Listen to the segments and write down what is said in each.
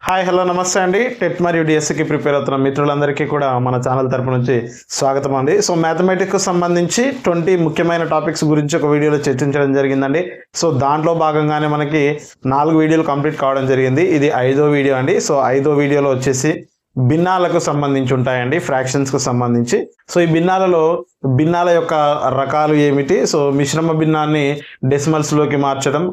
Hi hello నమస్తే అండి. TET మరియు డిఎస్సికి ప్రిపేర్ అవుతున్న మిత్రులందరికీ కూడా మన ఛానల్ తరపు నుంచి స్వాగతం అండి. సో మ్యాథమెటిక్స్కి సంబంధించి 20 ముఖ్యమైన టాపిక్స్ గురించి ఒక వీడియోలో చర్చించడం జరిగిందండి. సో దాంట్లో భాగంగానే మనకి 4 వీడియోలు కంప్లీట్ కావడం జరిగింది. ఇది 5వ వీడియో అండి. సో 5వ వీడియోలో వచ్చేసి భిన్నాలకు సంబంధించి ఉంటాయండి, ఫ్రాక్షన్స్కు సంబంధించి. సో ఈ భిన్నాల యొక్క రకాలు ఏమిటి, సో మిశ్రమ భిన్నాన్ని డెసిమల్స్లోకి మార్చడం,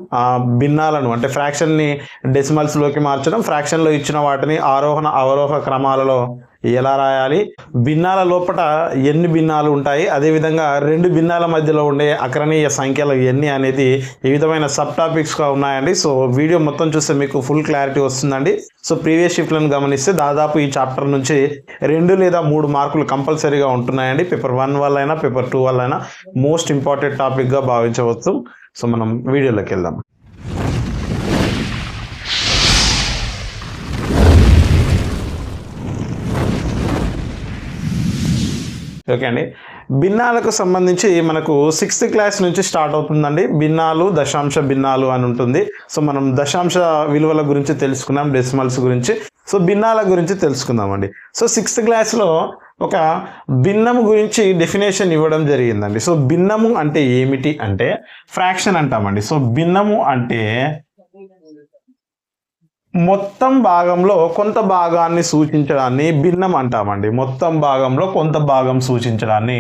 భిన్నాలను అంటే ఫ్రాక్షన్ని డెసిమల్స్లోకి మార్చడం, ఫ్రాక్షన్లో ఇచ్చిన వాటిని ఆరోహణ అవరోహ క్రమాలలో ఎలా రాయాలి, భిన్నాల లోపల ఎన్ని భిన్నాలు ఉంటాయి, అదేవిధంగా రెండు భిన్నాల మధ్యలో ఉండే అకరణీయ సంఖ్యలు ఎన్ని అనేది ఈ విధమైన సబ్ టాపిక్స్గా ఉన్నాయండి. సో వీడియో మొత్తం చూస్తే మీకు ఫుల్ క్లారిటీ వస్తుందండి. సో ప్రీవియస్ షిఫ్ట్లను గమనిస్తే దాదాపు ఈ చాప్టర్ నుంచి 2 లేదా 3 మార్కులు కంపల్సరీగా ఉంటున్నాయండి. పేపర్ 1 వల్ల అయినా పేపర్ 2 వల్ల అయినా మోస్ట్ ఇంపార్టెంట్ టాపిక్గా భావించవచ్చు. సో మనం వీడియోలోకి వెళ్దాం. ఓకే అండి, భిన్నాలకు సంబంధించి మనకు 6th క్లాస్ నుంచి స్టార్ట్ అవుతుందండి. భిన్నాలు, దశాంశ భిన్నాలు అని ఉంటుంది. సో మనం దశాంశ విలువల గురించి తెలుసుకున్నాం, డెసిమల్స్ గురించి. సో భిన్నాల గురించి తెలుసుకుందామండి. సో 6th క్లాస్లో ఒక భిన్నము గురించి డెఫినేషన్ ఇవ్వడం జరిగిందండి. సో భిన్నము అంటే ఏమిటి అంటే ఫ్రాక్షన్ అంటామండి. సో భిన్నము అంటే మొత్తం భాగంలో కొంత భాగాన్ని సూచించడాన్ని భిన్నం అంటామండి. మొత్తం భాగంలో కొంత భాగం సూచించడాన్ని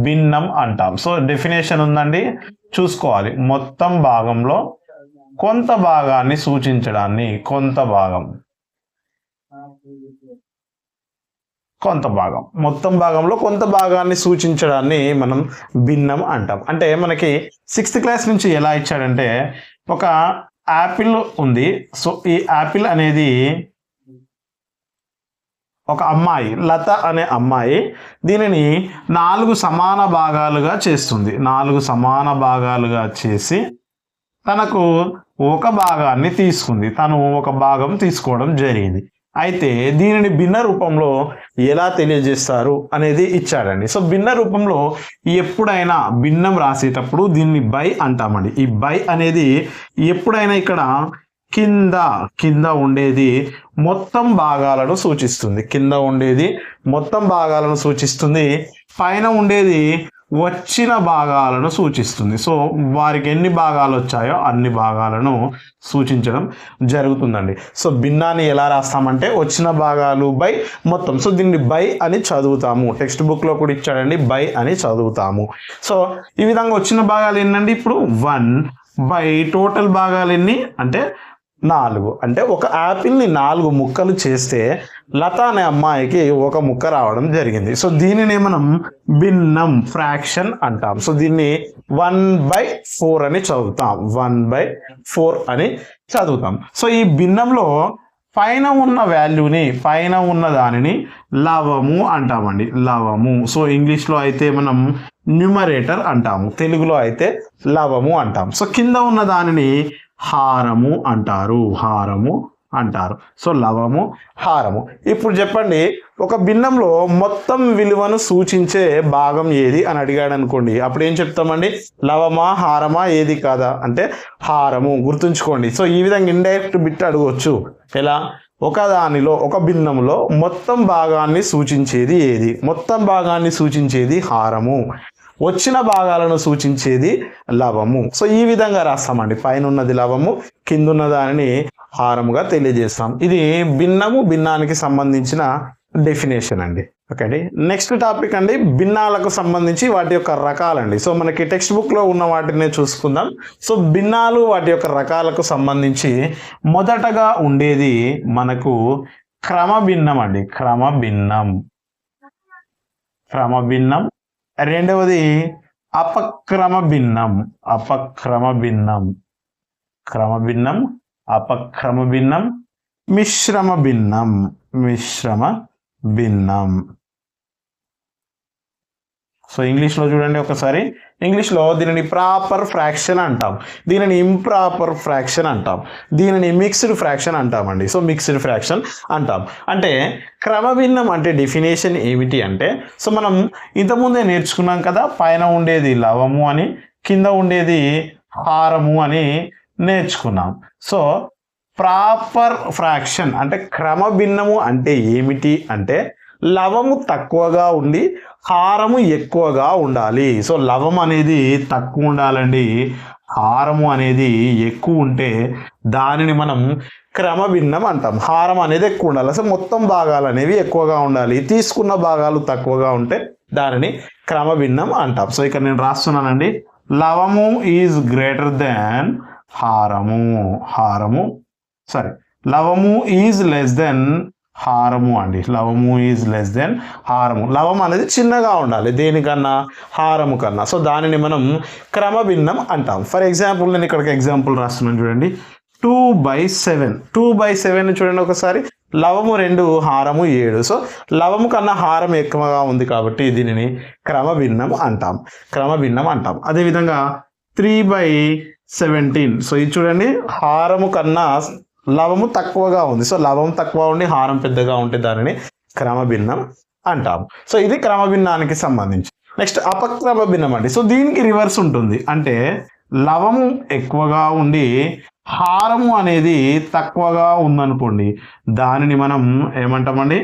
భిన్నం అంటాం. సో డెఫినేషన్ ఉందండి, చూసుకోవాలి. మొత్తం భాగంలో కొంత భాగాన్ని సూచించడాన్ని మొత్తం భాగంలో కొంత భాగాన్ని సూచించడాన్ని మనం భిన్నం అంటాం. అంటే మనకి 6th క్లాస్ నుంచి ఎలా ఇచ్చాడంటే ఒక యాపిల్ ఉంది. సో ఈ యాపిల్ అనేది ఒక అమ్మాయి, లత అనే అమ్మాయి, దీనిని 4 సమాన భాగాలుగా చేస్తుంది. 4 సమాన భాగాలుగా చేసి తనకు ఒక భాగాన్ని తీసుకుంది. తను ఒక భాగం తీసుకోవడం జరిగింది. అయితే దీనిని భిన్న రూపంలో ఎలా తెలియజేస్తారు అనేది ఇచ్చాడండి. సో భిన్న రూపంలో ఎప్పుడైనా భిన్నం రాసేటప్పుడు దీన్ని బై అంటామండి. ఈ బై అనేది ఎప్పుడైనా ఇక్కడ కింద ఉండేది మొత్తం భాగాలను సూచిస్తుంది. పైన ఉండేది వచ్చిన భాగాలను సూచిస్తుంది. సో వారికి ఎన్ని భాగాలు వచ్చాయో అన్ని భాగాలను సూచించడం జరుగుతుందండి. సో భిన్నాన్ని ఎలా రాస్తామంటే వచ్చిన భాగాలు బై మొత్తం. సో దీన్ని బై అని చదువుతాము. టెక్స్ట్ బుక్లో కూడా ఇచ్చాడండి, బై అని చదువుతాము. సో ఈ విధంగా వచ్చిన భాగాలు ఎన్నండి, ఇప్పుడు 1 బై టోటల్ భాగాలు ఎన్ని అంటే 4. అంటే ఒక యాపిల్ని 4 ముక్కలు చేస్తే లత అనే అమ్మాయికి ఒక ముక్క రావడం జరిగింది. సో దీనిని మనం భిన్నం, ఫ్రాక్షన్ అంటాం. సో దీన్ని 1/4 అని చదువుతాం. 1/4 అని చదువుతాం. సో ఈ భిన్నంలో పైన ఉన్న దానిని లవము అంటామండి. లవము. సో ఇంగ్లీష్లో అయితే మనం న్యూమరేటర్ అంటాము, తెలుగులో అయితే లవము అంటాం. సో కింద ఉన్న దానిని హారము అంటారు. సో లవము, హారము. ఇప్పుడు చెప్పండి, ఒక భిన్నంలో మొత్తం విలువను సూచించే భాగం ఏది అని అడిగాడు అనుకోండి, అప్పుడు ఏం చెప్తామండి? లవమా, హారమా, ఏది కాదా అంటే హారము. గుర్తుంచుకోండి. సో ఈ విధంగా ఇండైరెక్ట్ బిట్ అడగవచ్చు. ఎలా? ఒక భిన్నంలో మొత్తం భాగాన్ని సూచించేది ఏది? మొత్తం భాగాన్ని సూచించేది హారము, వచ్చిన భాగాలను సూచించేది లవము. సో ఈ విధంగా రాస్తామండి. పైన ఉన్నది లవము, కింద ఉన్న దానిని హారముగా తెలియజేస్తాం. ఇది భిన్నానికి సంబంధించిన డెఫినేషన్ అండి. ఓకే అండి, నెక్స్ట్ టాపిక్ అండి, భిన్నాలకు సంబంధించి వాటి యొక్క రకాలండి. సో మనకి టెక్స్ట్ బుక్లో ఉన్న వాటినే చూసుకుందాం. సో భిన్నాలు, వాటి యొక్క రకాలకు సంబంధించి మొదటగా ఉండేది మనకు క్రమభిన్నం అండి. క్రమభిన్నం. రెండవది అపక్రమ భిన్నం. మిశ్రమ భిన్నం. సో ఇంగ్లీష్లో చూడండి ఒకసారి. ఇంగ్లీష్లో దీనిని ప్రాపర్ ఫ్రాక్షన్ అంటాం, దీనిని ఇంప్రాపర్ ఫ్రాక్షన్ అంటాం, దీనిని మిక్స్డ్ ఫ్రాక్షన్ అంటామండి. సో మిక్స్డ్ ఫ్రాక్షన్ అంటాం. అంటే క్రమభిన్నం అంటే డెఫినేషన్ ఏమిటి అంటే, సో మనం ఇంతకుముందే నేర్చుకున్నాం కదా, పైన ఉండేది లవము అని, కింద ఉండేది హారము అని నేర్చుకున్నాం. సో ప్రాపర్ ఫ్రాక్షన్ అంటే క్రమభిన్నము అంటే ఏమిటి అంటే లవము తక్కువగా ఉండి హారము ఎక్కువగా ఉండాలి. సో లవం అనేది తక్కువ ఉండాలండి, హారము అనేది ఎక్కువ ఉంటే దానిని మనం క్రమభిన్నం అంటాం. హారం అనేది ఎక్కువ ఉండాలి, అసలు మొత్తం భాగాలు అనేవి ఎక్కువగా ఉండాలి, తీసుకున్న భాగాలు తక్కువగా ఉంటే దానిని క్రమభిన్నం అంటాం. సో ఇక్కడ నేను రాస్తున్నానండి, లవము ఈజ్ గ్రేటర్ దాన్ లవము ఈజ్ లెస్ దెన్ హారము అండి. లవము ఈజ్ లెస్ దెన్ హారము. లవం అనేది చిన్నగా ఉండాలి దేనికన్నా, హారము కన్నా. సో దానిని మనం క్రమభిన్నం అంటాం. ఫర్ ఎగ్జాంపుల్ నేను ఇక్కడికి ఎగ్జాంపుల్ రాస్తున్నాను చూడండి, 2/7. 2/7 చూడండి ఒకసారి, లవము 2 హారము 7. సో లవము కన్నా హారం ఎక్కువగా ఉంది కాబట్టి దీనిని క్రమభిన్నం అంటాం. అదేవిధంగా 3/17. సో ఇది చూడండి, హారము కన్నా లవము తక్కువగా ఉంది. సో లవం తక్కువ ఉండి హారం పెద్దగా ఉంటే దానిని క్రమభిన్నం అంటాం. సో ఇది క్రమభిన్నానికి సంబంధించి. నెక్స్ట్ అపక్రమ భిన్నం అండి. సో దీనికి రివర్స్ ఉంటుంది, అంటే లవము ఎక్కువగా ఉండి హారము అనేది తక్కువగా ఉందనుకోండి, దానిని మనం ఏమంటామండి,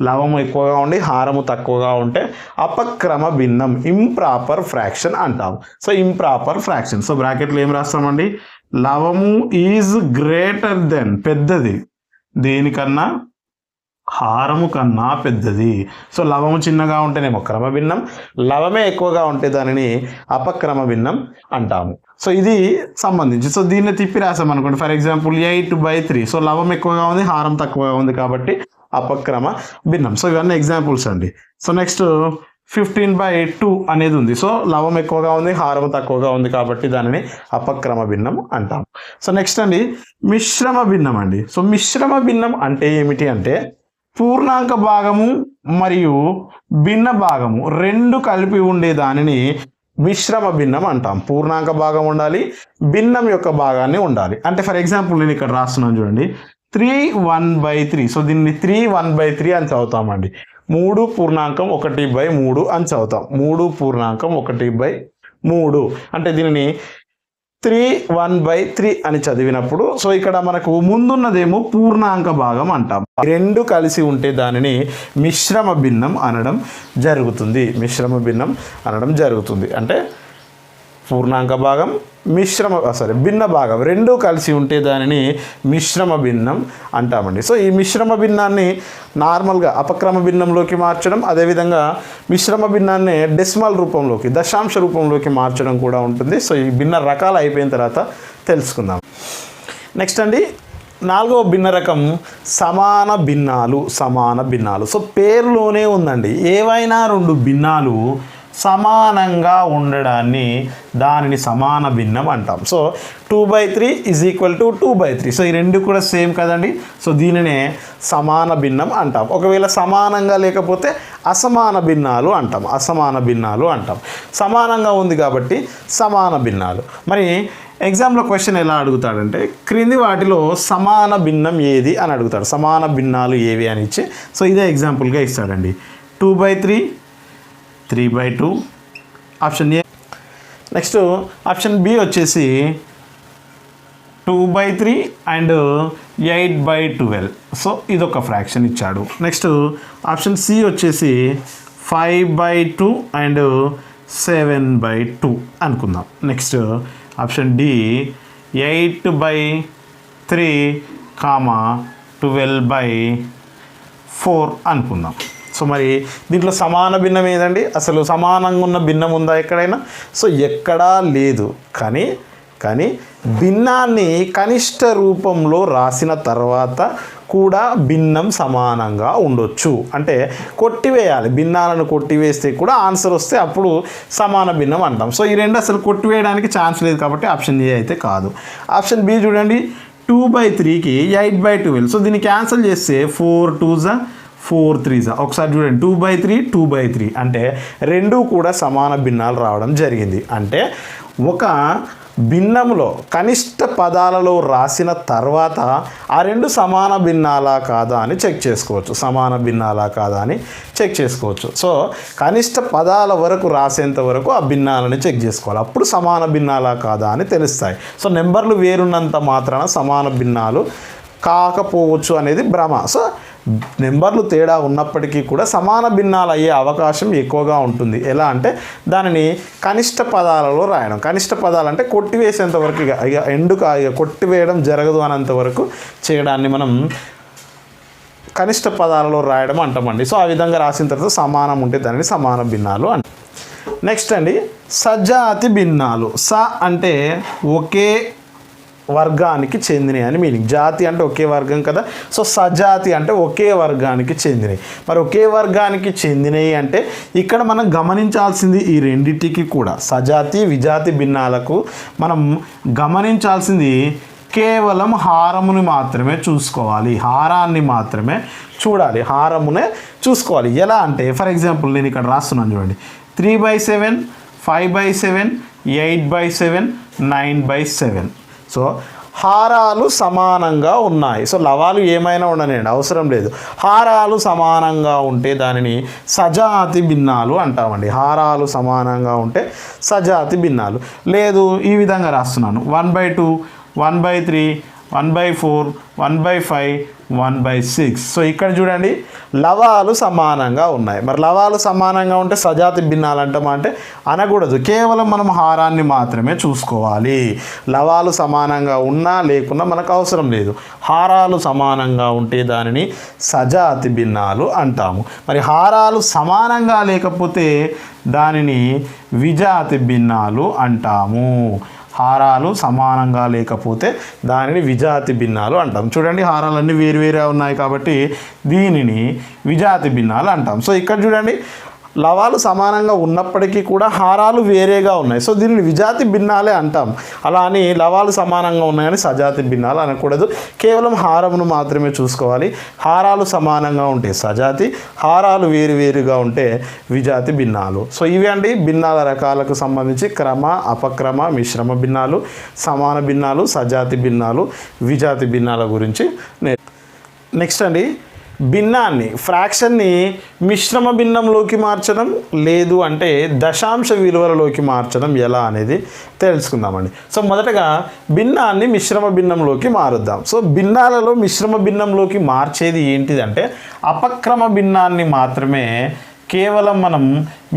లవము ఎక్కువగా ఉండి హారము తక్కువగా ఉంటే అపక్రమ భిన్నం, ఇంప్రాపర్ ఫ్రాక్షన్ అంటాం. So improper fraction. సో బ్రాకెట్లో ఏం రాస్తామండి, లవము ఈజ్ గ్రేటర్ దెన్, పెద్దది దేనికన్నా, హారము కన్నా పెద్దది. సో లవము చిన్నగా ఉంటేనేమో క్రమభిన్నం, లవమే ఎక్కువగా ఉంటే దానిని అపక్రమ భిన్నం అంటాము. సో ఇది సంబంధించి. సో దీన్ని తిప్పి రాసామనుకోండి, ఫర్ ఎగ్జాంపుల్ 8/3. సో లవం ఎక్కువగా ఉంది, హారం తక్కువగా ఉంది కాబట్టి అపక్రమ భిన్నం. సో ఇవన్నీ ఎగ్జాంపుల్స్ అండి. సో నెక్స్ట్ 15/2 అనేది ఉంది. సో లవం ఎక్కువగా ఉంది, హారం తక్కువగా ఉంది కాబట్టి దానిని అపక్రమ భిన్నం అంటాం. సో నెక్స్ట్ అండి మిశ్రమ భిన్నం అండి. సో మిశ్రమ భిన్నం అంటే ఏమిటి అంటే పూర్ణాంక భాగము మరియు భిన్న భాగము రెండు కలిపి ఉండే దానిని మిశ్రమ భిన్నం అంటాం. పూర్ణాంక భాగం ఉండాలి, భిన్నం యొక్క భాగాన్ని ఉండాలి. అంటే ఫర్ ఎగ్జాంపుల్ నేను ఇక్కడ రాస్తున్నాను చూడండి, 3/1/3. సో దీన్ని 3/1/3 అని చదువుతామండి. 3 పూర్ణాంకం 1/3 అని చదువుతాం. 3 పూర్ణాంకం 1/3 అంటే దీనిని 3/1/3 అని చదివినప్పుడు, సో ఇక్కడ మనకు ముందున్నదేమో పూర్ణాంక భాగం అంటాం. రెండు కలిసి ఉంటే దానిని మిశ్రమ భిన్నం అనడం జరుగుతుంది. అంటే పూర్ణాంక భాగం భిన్న భాగం రెండు కలిసి ఉంటే దానిని మిశ్రమ భిన్నం అంటామండి. సో ఈ మిశ్రమ భిన్నాన్ని నార్మల్గా అపక్రమ భిన్నంలోకి మార్చడం, అదేవిధంగా మిశ్రమ భిన్నాన్ని డెసిమల్ రూపంలోకి, దశాంశ రూపంలోకి మార్చడం కూడా ఉంటుంది. సో ఈ భిన్న రకాలు అయిపోయిన తర్వాత తెలుసుకుందాం. నెక్స్ట్ అండి 4వ భిన్న రకం సమాన భిన్నాలు. సో పేరులోనే ఉందండి, ఏవైనా రెండు భిన్నాలు సమానంగా ఉండడాన్ని దానిని సమాన భిన్నం అంటాం. సో 2/3 = 2/3. సో ఈ రెండు కూడా సేమ్ కదండి. సో దీనినే సమాన భిన్నం అంటాం. ఒకవేళ సమానంగా లేకపోతే అసమాన భిన్నాలు అంటాం. సమానంగా ఉంది కాబట్టి సమాన భిన్నాలు. మరి ఎగ్జామ్లో క్వశ్చన్ ఎలా అడుగుతాడంటే, క్రింది వాటిలో సమాన భిన్నం ఏది అని అడుగుతాడు. సమాన భిన్నాలు ఏవి అని ఇచ్చి, సో ఇదే ఎగ్జాంపుల్గా ఇస్తాడండి. 2/3, 3/2 option A. Next option B వచ్చేసి 2/3 అండ్ 8/12. సో ఇదొక ఫ్రాక్షన్ ఇచ్చాడు. నెక్స్ట్ ఆప్షన్ సి వచ్చేసి 5/2 అండ్ 7/2 అనుకుందాం. నెక్స్ట్ ఆప్షన్ డి 8/3, 12/4 అనుకుందాం. సో మరి దీంట్లో సమాన భిన్నం ఏదండి, అసలు సమానంగా ఉన్న భిన్నం ఉందా ఎక్కడైనా? సో ఎక్కడా లేదు. కానీ భిన్నాన్ని కనిష్ట రూపంలో రాసిన తర్వాత కూడా భిన్నం సమానంగా ఉండొచ్చు. అంటే కొట్టివేయాలి, భిన్నాలను కొట్టివేస్తే కూడా ఆన్సర్ వస్తే అప్పుడు సమాన భిన్నం అంటాం. సో ఈ రెండు అసలు కొట్టివేయడానికి ఛాన్స్ లేదు కాబట్టి ఆప్షన్ ఏ అయితే కాదు. ఆప్షన్ బి చూడండి, 2/3కి 8/12. సో దీన్ని క్యాన్సిల్ చేస్తే 4 2s 4 3s. ఒకసారి చూడండి, 2/3 అంటే రెండు కూడా సమాన భిన్నాలు రావడం జరిగింది. అంటే ఒక భిన్నంలో కనిష్ట పదాలలో రాసిన తర్వాత ఆ రెండు సమాన భిన్నాలా కాదా అని చెక్ చేసుకోవచ్చు. సో కనిష్ట పదాల వరకు రాసేంత వరకు ఆ భిన్నాలని చెక్ చేసుకోవాలి, అప్పుడు సమాన భిన్నాలా కాదా అని తెలుస్తాయి. సో నెంబర్లు వేరున్నంత మాత్రాన సమాన భిన్నాలు కాకపోవచ్చు అనేది భ్రమ. సో నెంబర్లు తేడా ఉన్నప్పటికీ కూడా సమాన భిన్నాలు అయ్యే అవకాశం ఎక్కువగా ఉంటుంది. ఎలా అంటే దానిని కనిష్ట పదాలలో రాయడం. కనిష్ట పదాలు అంటే కొట్టివేసేంత వరకు, ఇక కొట్టివేయడం జరగదు అనంత వరకు చేయడాన్ని మనం కనిష్ట పదాలలో రాయడం అంటామండి. సో ఆ విధంగా రాసిన తర్వాత సమానం ఉంటే దానిని సమాన భిన్నాలు అంటాం. నెక్స్ట్ అండి సజాతి భిన్నాలు. స అంటే ఒకే వర్గానికి చెందినవి అని మీనింగ్. జాతి అంటే ఒకే వర్గం కదా. సో సజాతి అంటే ఒకే వర్గానికి చెందినవి. మరి ఒకే వర్గానికి చెందినవి అంటే ఇక్కడ మనం గమనించాల్సింది ఈ రెండింటికి కూడా, సజాతి విజాతి భిన్నాలకు మనం గమనించాల్సింది కేవలం హారముని మాత్రమే చూసుకోవాలి. హారాన్ని మాత్రమే చూడాలి, హారమునే చూసుకోవాలి. ఎలా అంటే ఫర్ ఎగ్జాంపుల్ నేను ఇక్కడ రాస్తున్నాను చూడండి, 3/7, 5/7, 8/7, 9/7. సో హారాలు సమానంగా ఉన్నాయి. సో లవాలు ఏమైనా ఉండనండి, అవసరం లేదు. హారాలు సమానంగా ఉంటే దానిని సజాతి భిన్నాలు అంటామండి. హారాలు సమానంగా ఉంటే సజాతి భిన్నాలు. లేదు, ఈ విధంగా రాస్తున్నాను, 1/2, 1/3, 1/4, 1/5, 1/6. సో ఇక్కడ చూడండి లవాలు సమానంగా ఉన్నాయి. మరి లవాలు సమానంగా ఉంటే సజాతి భిన్నాలు అంటామా అంటే అనకూడదు. కేవలం మనం హారాన్ని మాత్రమే చూసుకోవాలి. లవాలు సమానంగా ఉన్నా లేకున్నా మనకు అవసరం లేదు. హారాలు సమానంగా ఉంటే దానిని సజాతి భిన్నాలు అంటాము. మరి హారాలు సమానంగా లేకపోతే దానిని విజాతి భిన్నాలు అంటాము. హారాలు సమానంగా లేకపోతే దానిని విజాతి భిన్నాలు అంటాం. చూడండి హారాలన్నీ వేరువేరే ఉన్నాయి కాబట్టి దీనిని విజాతి భిన్నాలు అంటాం. సో ఇక్కడ చూడండి లవాలు సమానంగా ఉన్నప్పటికీ కూడా హారాలు వేరేగా ఉన్నాయి. సో దీనిని విజాతి భిన్నాలే అంటాం. అలా అని లవాలు సమానంగా ఉన్నాయని సజాతి భిన్నాలు అనకూడదు. కేవలం హారమును మాత్రమే చూసుకోవాలి. హారాలు సమానంగా ఉంటే సజాతి, హారాలు వేరువేరుగా ఉంటే విజాతి భిన్నాలు. సో ఇవి అండి భిన్నాల రకాలకు సంబంధించి క్రమ, అపక్రమ, మిశ్రమ భిన్నాలు, సమాన భిన్నాలు, సజాతి భిన్నాలు, విజాతి భిన్నాల గురించి. నెక్స్ట్ అండి భిన్నాన్ని, ఫ్రాక్షన్ని మిశ్రమ భిన్నంలోకి మార్చడం, లేదు అంటే దశాంశ విలువలలోకి మార్చడం ఎలా అనేది తెలుసుకుందామండి. సో మొదటగా భిన్నాన్ని మిశ్రమ భిన్నంలోకి మారుద్దాం. సో భిన్నాలలో మిశ్రమ భిన్నంలోకి మార్చేది ఏంటిదంటే అపక్రమ భిన్నాన్ని మాత్రమే కేవలం మనం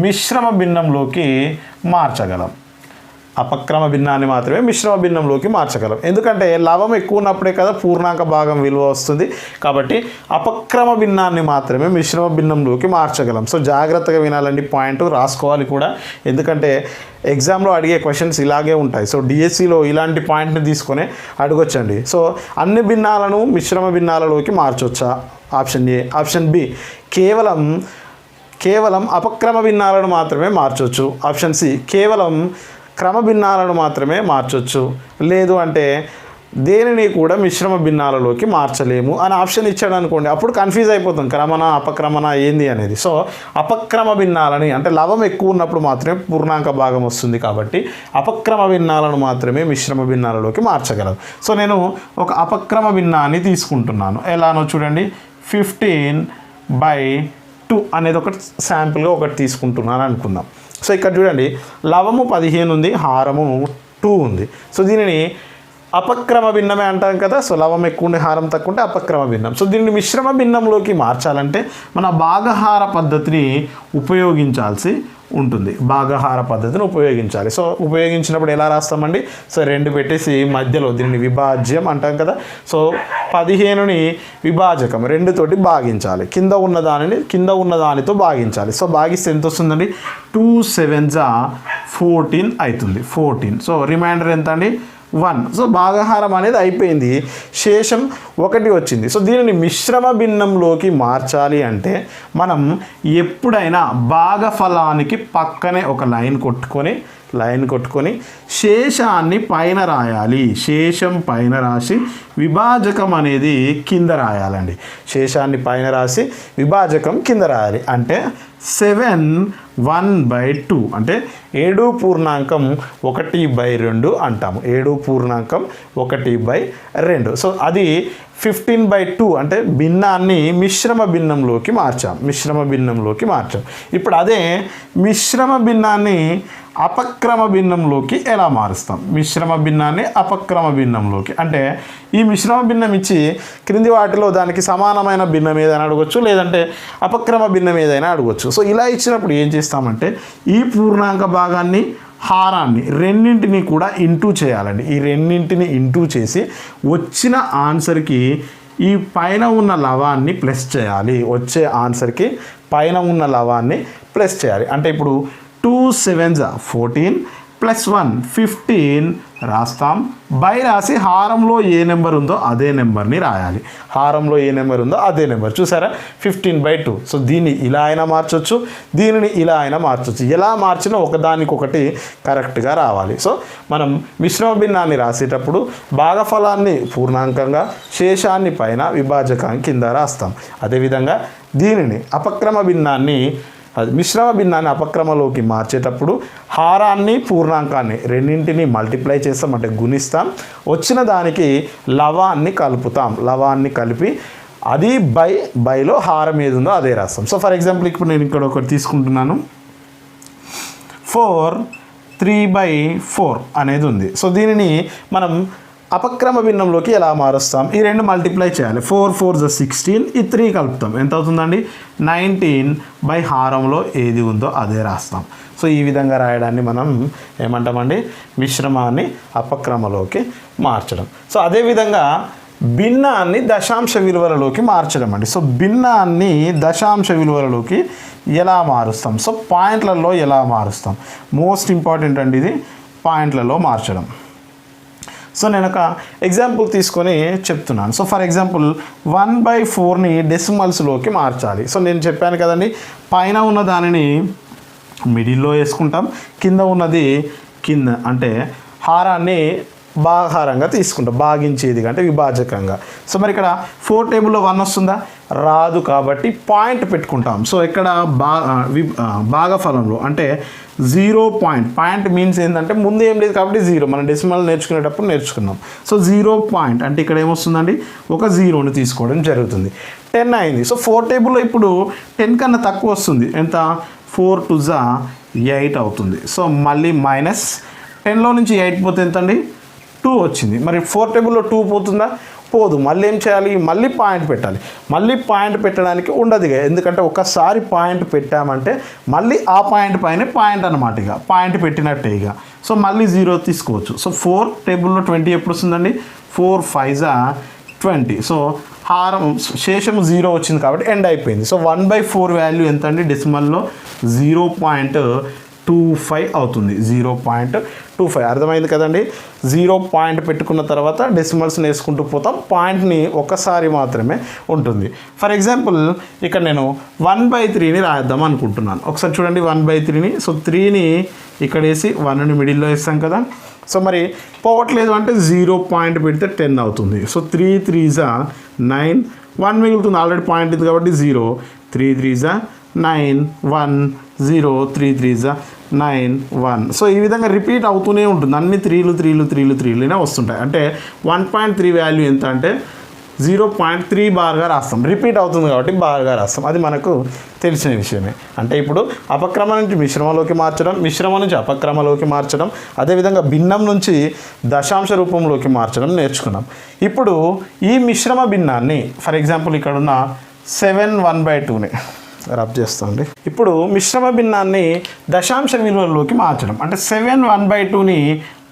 మిశ్రమ భిన్నంలోకి మార్చగలం. అపక్రమ భిన్నాన్ని మాత్రమే మిశ్రమ భిన్నంలోకి మార్చగలం. ఎందుకంటే లవం ఎక్కువ ఉన్నప్పుడే కదా పూర్ణాంక భాగం విలువ వస్తుంది. కాబట్టి అపక్రమ భిన్నాన్ని మాత్రమే మిశ్రమ భిన్నంలోకి మార్చగలం. సో జాగ్రత్తగా వినాలండి, పాయింట్ రాసుకోవాలి కూడా. ఎందుకంటే ఎగ్జామ్లో అడిగే క్వశ్చన్స్ ఇలాగే ఉంటాయి. సో డిఎస్సిలో ఇలాంటి పాయింట్ని తీసుకొని అడగొచ్చండి. సో అన్ని భిన్నాలను మిశ్రమ భిన్నాలలోకి మార్చొచ్చా? Option A. ఆప్షన్ బి కేవలం అపక్రమ భిన్నాలను మాత్రమే మార్చొచ్చు. ఆప్షన్ సి కేవలం క్రమ భిన్నాలను మాత్రమే మార్చొచ్చు. లేదు అంటే దేనిని కూడా మిశ్రమ భిన్నాలలోకి మార్చలేము అని ఆప్షన్ ఇచ్చాడు అనుకోండి, అప్పుడు కన్ఫ్యూజ్ అయిపోతాం క్రమణ అపక్రమణ ఏంది అనేది. సో అపక్రమ భిన్నాలని అంటే లవం ఎక్కువ ఉన్నప్పుడు మాత్రమే పూర్ణాంక భాగం వస్తుంది కాబట్టి అపక్రమ భిన్నాలను మాత్రమే మిశ్రమ భిన్నాలలోకి మార్చగలం. సో నేను ఒక అపక్రమ భిన్నాన్ని తీసుకుంటున్నాను. ఎలానో చూడండి, 15/2 అనేది ఒకటి శాంపుల్గా ఒకటి తీసుకుంటున్నాను అనుకుందాం. సో ఇక్కడ చూడండి లవము 15 ఉంది, హారము 2 ఉంది. సో దీనిని అపక్రమ భిన్నమే అంటాం కదా. సో లవం ఎక్కువ ఉండే హారం తక్కువ ఉంటే అపక్రమ భిన్నం. సో దీన్ని మిశ్రమ భిన్నంలోకి మార్చాలంటే మన భాగహార పద్ధతిని ఉపయోగించాల్సి ఉంటుంది. భాగహార పద్ధతిని ఉపయోగించాలి. సో ఉపయోగించినప్పుడు ఎలా రాస్తామండి? సో 2 పెట్టేసి మధ్యలో దీనిని విభాజ్యం అంటాం కదా. సో 15ని విభాజకం 2 తోటి భాగించాలి. కింద ఉన్న దానితో భాగించాలి. సో భాగిస్తే ఎంత వస్తుందండి? 2 7s 14 అవుతుంది. 14. సో రిమైండర్ ఎంత అండి? 1. సో భాగహారం అనేది అయిపోయింది, శేషం 1 వచ్చింది. సో దీనిని మిశ్రమ భిన్నంలోకి మార్చాలి అంటే మనం ఎప్పుడైనా భాగఫలానికి పక్కనే ఒక లైన్ కొట్టుకొని శేషాన్ని పైన రాయాలి. శేషం పైన రాసి విభాజకం అనేది కింద రాయాలండి. శేషాన్ని పైన రాసి విభాజకం కింద రాయాలి. అంటే 7/1/2 అంటే 7.1/2 అంటాము. 7.1/2. సో అది 15/2 అంటే భిన్నాన్ని మిశ్రమ భిన్నంలోకి మార్చాం. ఇప్పుడు అదే మిశ్రమ భిన్నాన్ని అపక్రమ భిన్నంలోకి ఎలా మారుస్తాం? మిశ్రమ భిన్నాన్ని అపక్రమ భిన్నంలోకి అంటే ఈ మిశ్రమ భిన్నం ఇచ్చి క్రింది వాటిలో దానికి సమానమైన భిన్నం ఏదైనా అడగొచ్చు, లేదంటే అపక్రమ భిన్నం ఏదైనా అడగొచ్చు. సో ఇలా ఇచ్చినప్పుడు ఏం చేస్తామంటే ఈ పూర్ణాంక భాగాన్ని హారాన్ని రెండింటిని కూడా ఇంటూ చేయాలండి. ఈ రెండింటిని ఇంటూ చేసి వచ్చిన ఆన్సర్కి ఈ పైన ఉన్న లవాన్ని ప్లస్ చేయాలి. వచ్చే ఆన్సర్కి పైన ఉన్న లవాన్ని ప్లస్ చేయాలి. అంటే ఇప్పుడు 2 7s 14 + 1 15 రాస్తాం. బై రాసి హారంలో ఏ నెంబర్ ఉందో అదే నెంబర్ని రాయాలి. హారంలో ఏ నెంబర్ ఉందో అదే నెంబర్. చూసారా 15/2. సో దీన్ని ఇలా అయినా మార్చొచ్చు, దీనిని ఇలా అయినా మార్చొచ్చు. ఎలా మార్చినా ఒకదానికొకటి కరెక్ట్గా రావాలి. సో మనం మిశ్రమ భిన్నాన్ని రాసేటప్పుడు భాగఫలాన్ని పూర్ణాంకంగా, శేషాన్ని పైన, విభాజకాన్ని కింద రాస్తాం. అదేవిధంగా దీనిని అపక్రమ భిన్నాన్ని మిశ్రమ భిన్నాన్ని అపక్రమలోకి మార్చేటప్పుడు హారాన్ని పూర్ణాంకాన్ని రెండింటిని మల్టిప్లై చేస్తాం, అంటే గుణిస్తాం. వచ్చిన దానికి లవాన్ని కలుపుతాం. లవాన్ని కలిపి అది బైలో హారం ఏది ఉందో అదే రాస్తాం. సో ఫర్ ఎగ్జాంపుల్ ఇప్పుడు నేను ఇక్కడ ఒకటి తీసుకుంటున్నాను. 4 3/4 అనేది ఉంది. సో దీనిని మనం అపక్రమ భిన్నంలోకి ఎలా మారుస్తాం? ఈ రెండు మల్టిప్లై చేయాలి. 4 4s 16, ఈ 3 కలుపుతాం. ఎంత అవుతుందండి? 19 బై హారంలో ఏది ఉందో అదే రాస్తాం. సో ఈ విధంగా రాయడాన్ని మనం ఏమంటామండి? మిశ్రమాన్ని అపక్రమలోకి మార్చడం. సో అదేవిధంగా భిన్నాన్ని దశాంశ విలువలలోకి మార్చడం అండి. సో భిన్నాన్ని దశాంశ విలువలలోకి ఎలా మారుస్తాం? సో పాయింట్లలో ఎలా మారుస్తాం? మోస్ట్ ఇంపార్టెంట్ అండి ఇది, పాయింట్లలో మార్చడం. సో నేను ఒక ఎగ్జాంపుల్ తీసుకొని చెప్తున్నాను. సో ఫర్ ఎగ్జాంపుల్ 1/4ని డెసిమల్స్లోకి మార్చాలి. సో నేను చెప్పాను కదండి, పైన ఉన్న దానిని మిడిల్లో వేసుకుంటాం, కింద ఉన్నది కింద అంటే హారాన్ని భాగహారంగా తీసుకుంటాం, భాగించేదిగా అంటే విభాజకంగా. సో మరి ఇక్కడ 4 టేబుల్లో 1 వస్తుందా? రాదు. కాబట్టి పాయింట్ పెట్టుకుంటాం. సో ఇక్కడ భాగఫలంలో అంటే 0 పాయింట్ మీన్స్ ఏంటంటే ముందు ఏం లేదు కాబట్టి 0. మనం డెసిమల్ నేర్చుకునేటప్పుడు నేర్చుకున్నాం. సో 0 పాయింట్ అంటే ఇక్కడ ఏమొస్తుందండి? ఒక 0ని తీసుకోవడం జరుగుతుంది. 10 అయింది. సో 4 టేబుల్లో ఇప్పుడు 10 కన్నా తక్కువ వస్తుంది. ఎంత? 4 2s 8 అవుతుంది. సో మళ్ళీ మైనస్ 10లో నుంచి 8 పోతే ఎంత అండి? 2 వచ్చింది. మరి 4 టేబుల్లో 2 పోతుందా? పోదు. మళ్ళీ ఏం చేయాలి? మళ్ళీ పాయింట్ పెట్టాలి. మళ్ళీ పాయింట్ పెట్టడానికి ఉండదుగా, ఎందుకంటే ఒకసారి పాయింట్ పెట్టామంటే మళ్ళీ ఆ పాయింట్ పైన పాయింట్ అనమాట, ఇక పాయింట్ పెట్టినట్టే ఇక. సో మళ్ళీ 0 తీసుకోవచ్చు. సో 4 టేబుల్లో 20 ఎప్పుడు వస్తుందండి? 4 5s 20. సో హారం శేషం 0 వచ్చింది కాబట్టి ఎండ్ అయిపోయింది. సో 1/4 వాల్యూ ఎంత అండి? డెసిమల్లో 0.25 అవుతుంది. 0.25 అర్థమైంది కదండి. 0 పాయింట్ పెట్టుకున్న తర్వాత డెసిమల్స్ని వేసుకుంటూ పోతాం. పాయింట్ని ఒకసారి మాత్రమే ఉంటుంది. ఫర్ ఎగ్జాంపుల్ ఇక్కడ నేను 1/3ని రాద్దాం అనుకుంటున్నాను. ఒకసారి చూడండి 1/3ని. సో 3ని ఇక్కడ వేసి 1ని మిడిల్లో వేస్తాం కదా. సో మరి పోవట్లేదు అంటే 0 పాయింట్ పెడితే 10 అవుతుంది. సో 3 3s 9, 1 మిగులుతుంది. ఆల్రెడీ పాయింట్ ఇది కాబట్టి 0. 3 3s 9 1 0, 3 3s 9 1. సో ఈ విధంగా రిపీట్ అవుతూనే ఉంటుంది. అన్ని 3లు వస్తుంటాయి. అంటే 1.3 వాల్యూ ఎంత అంటే 0.3 బార్గా రాస్తాం. రిపీట్ అవుతుంది కాబట్టి బార్గా రాస్తాం. అది మనకు తెలిసిన విషయమే. అంటే ఇప్పుడు అపక్రమ నుంచి మిశ్రమలోకి మార్చడం, మిశ్రమ నుంచి అపక్రమలోకి మార్చడం, అదేవిధంగా భిన్నం నుంచి దశాంశ రూపంలోకి మార్చడం నేర్చుకున్నాం. ఇప్పుడు ఈ మిశ్రమ భిన్నాన్ని ఫర్ ఎగ్జాంపుల్ ఇక్కడున్న 7 1/2ని రబ్ చేస్తామండి. ఇప్పుడు మిశ్రమ భిన్నాన్ని దశాంశ విలువల్లోకి మార్చడం అంటే 7 1/2ని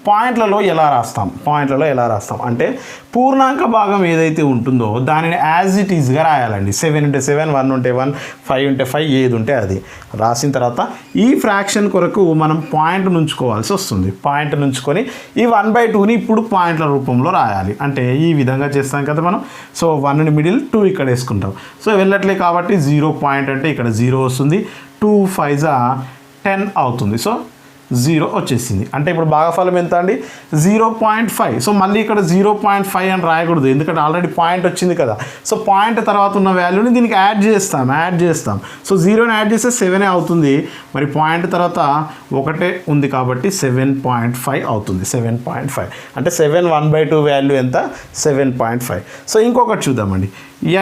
పాయింట్లలో ఎలా రాస్తాం అంటే పూర్ణాంక భాగం ఏదైతే ఉంటుందో దానిని యాజ్ ఇట్ ఈజ్గా రాయాలండి. 7 ఉంటే 7, 1 ఉంటే 1, 5 ఉంటే 5, ఏది ఉంటే అది రాసిన తర్వాత ఈ ఫ్రాక్షన్ కొరకు మనం పాయింట్ నుంచుకోవాల్సి వస్తుంది. పాయింట్ నుంచుకొని ఈ 1/2ని ఇప్పుడు పాయింట్ల రూపంలో రాయాలి. అంటే ఈ విధంగా చేస్తాం కదా మనం. సో 1ని మిడిల్, 2 ఇక్కడ వేసుకుంటాం. సో వెళ్ళట్లే కాబట్టి 0 పాయింట్ అంటే ఇక్కడ 0 వస్తుంది. 2 5s 10 అవుతుంది. సో 0 వచ్చేసింది. అంటే ఇప్పుడు భాగఫలం ఎంత అండి? 0.5. సో మళ్ళీ ఇక్కడ 0.5 అని రాయకూడదు, ఎందుకంటే ఆల్రెడీ పాయింట్ వచ్చింది కదా. సో పాయింట్ తర్వాత ఉన్న వాల్యూని దీనికి యాడ్ చేస్తాం. సో 0ని యాడ్ చేస్తే 7 అవుతుంది. మరి పాయింట్ తర్వాత 1 ఉంది కాబట్టి 7.5 అవుతుంది. 7.5 అంటే 7 1/2 వాల్యూ ఎంత? 7.5. సో ఇంకొకటి చూద్దామండి.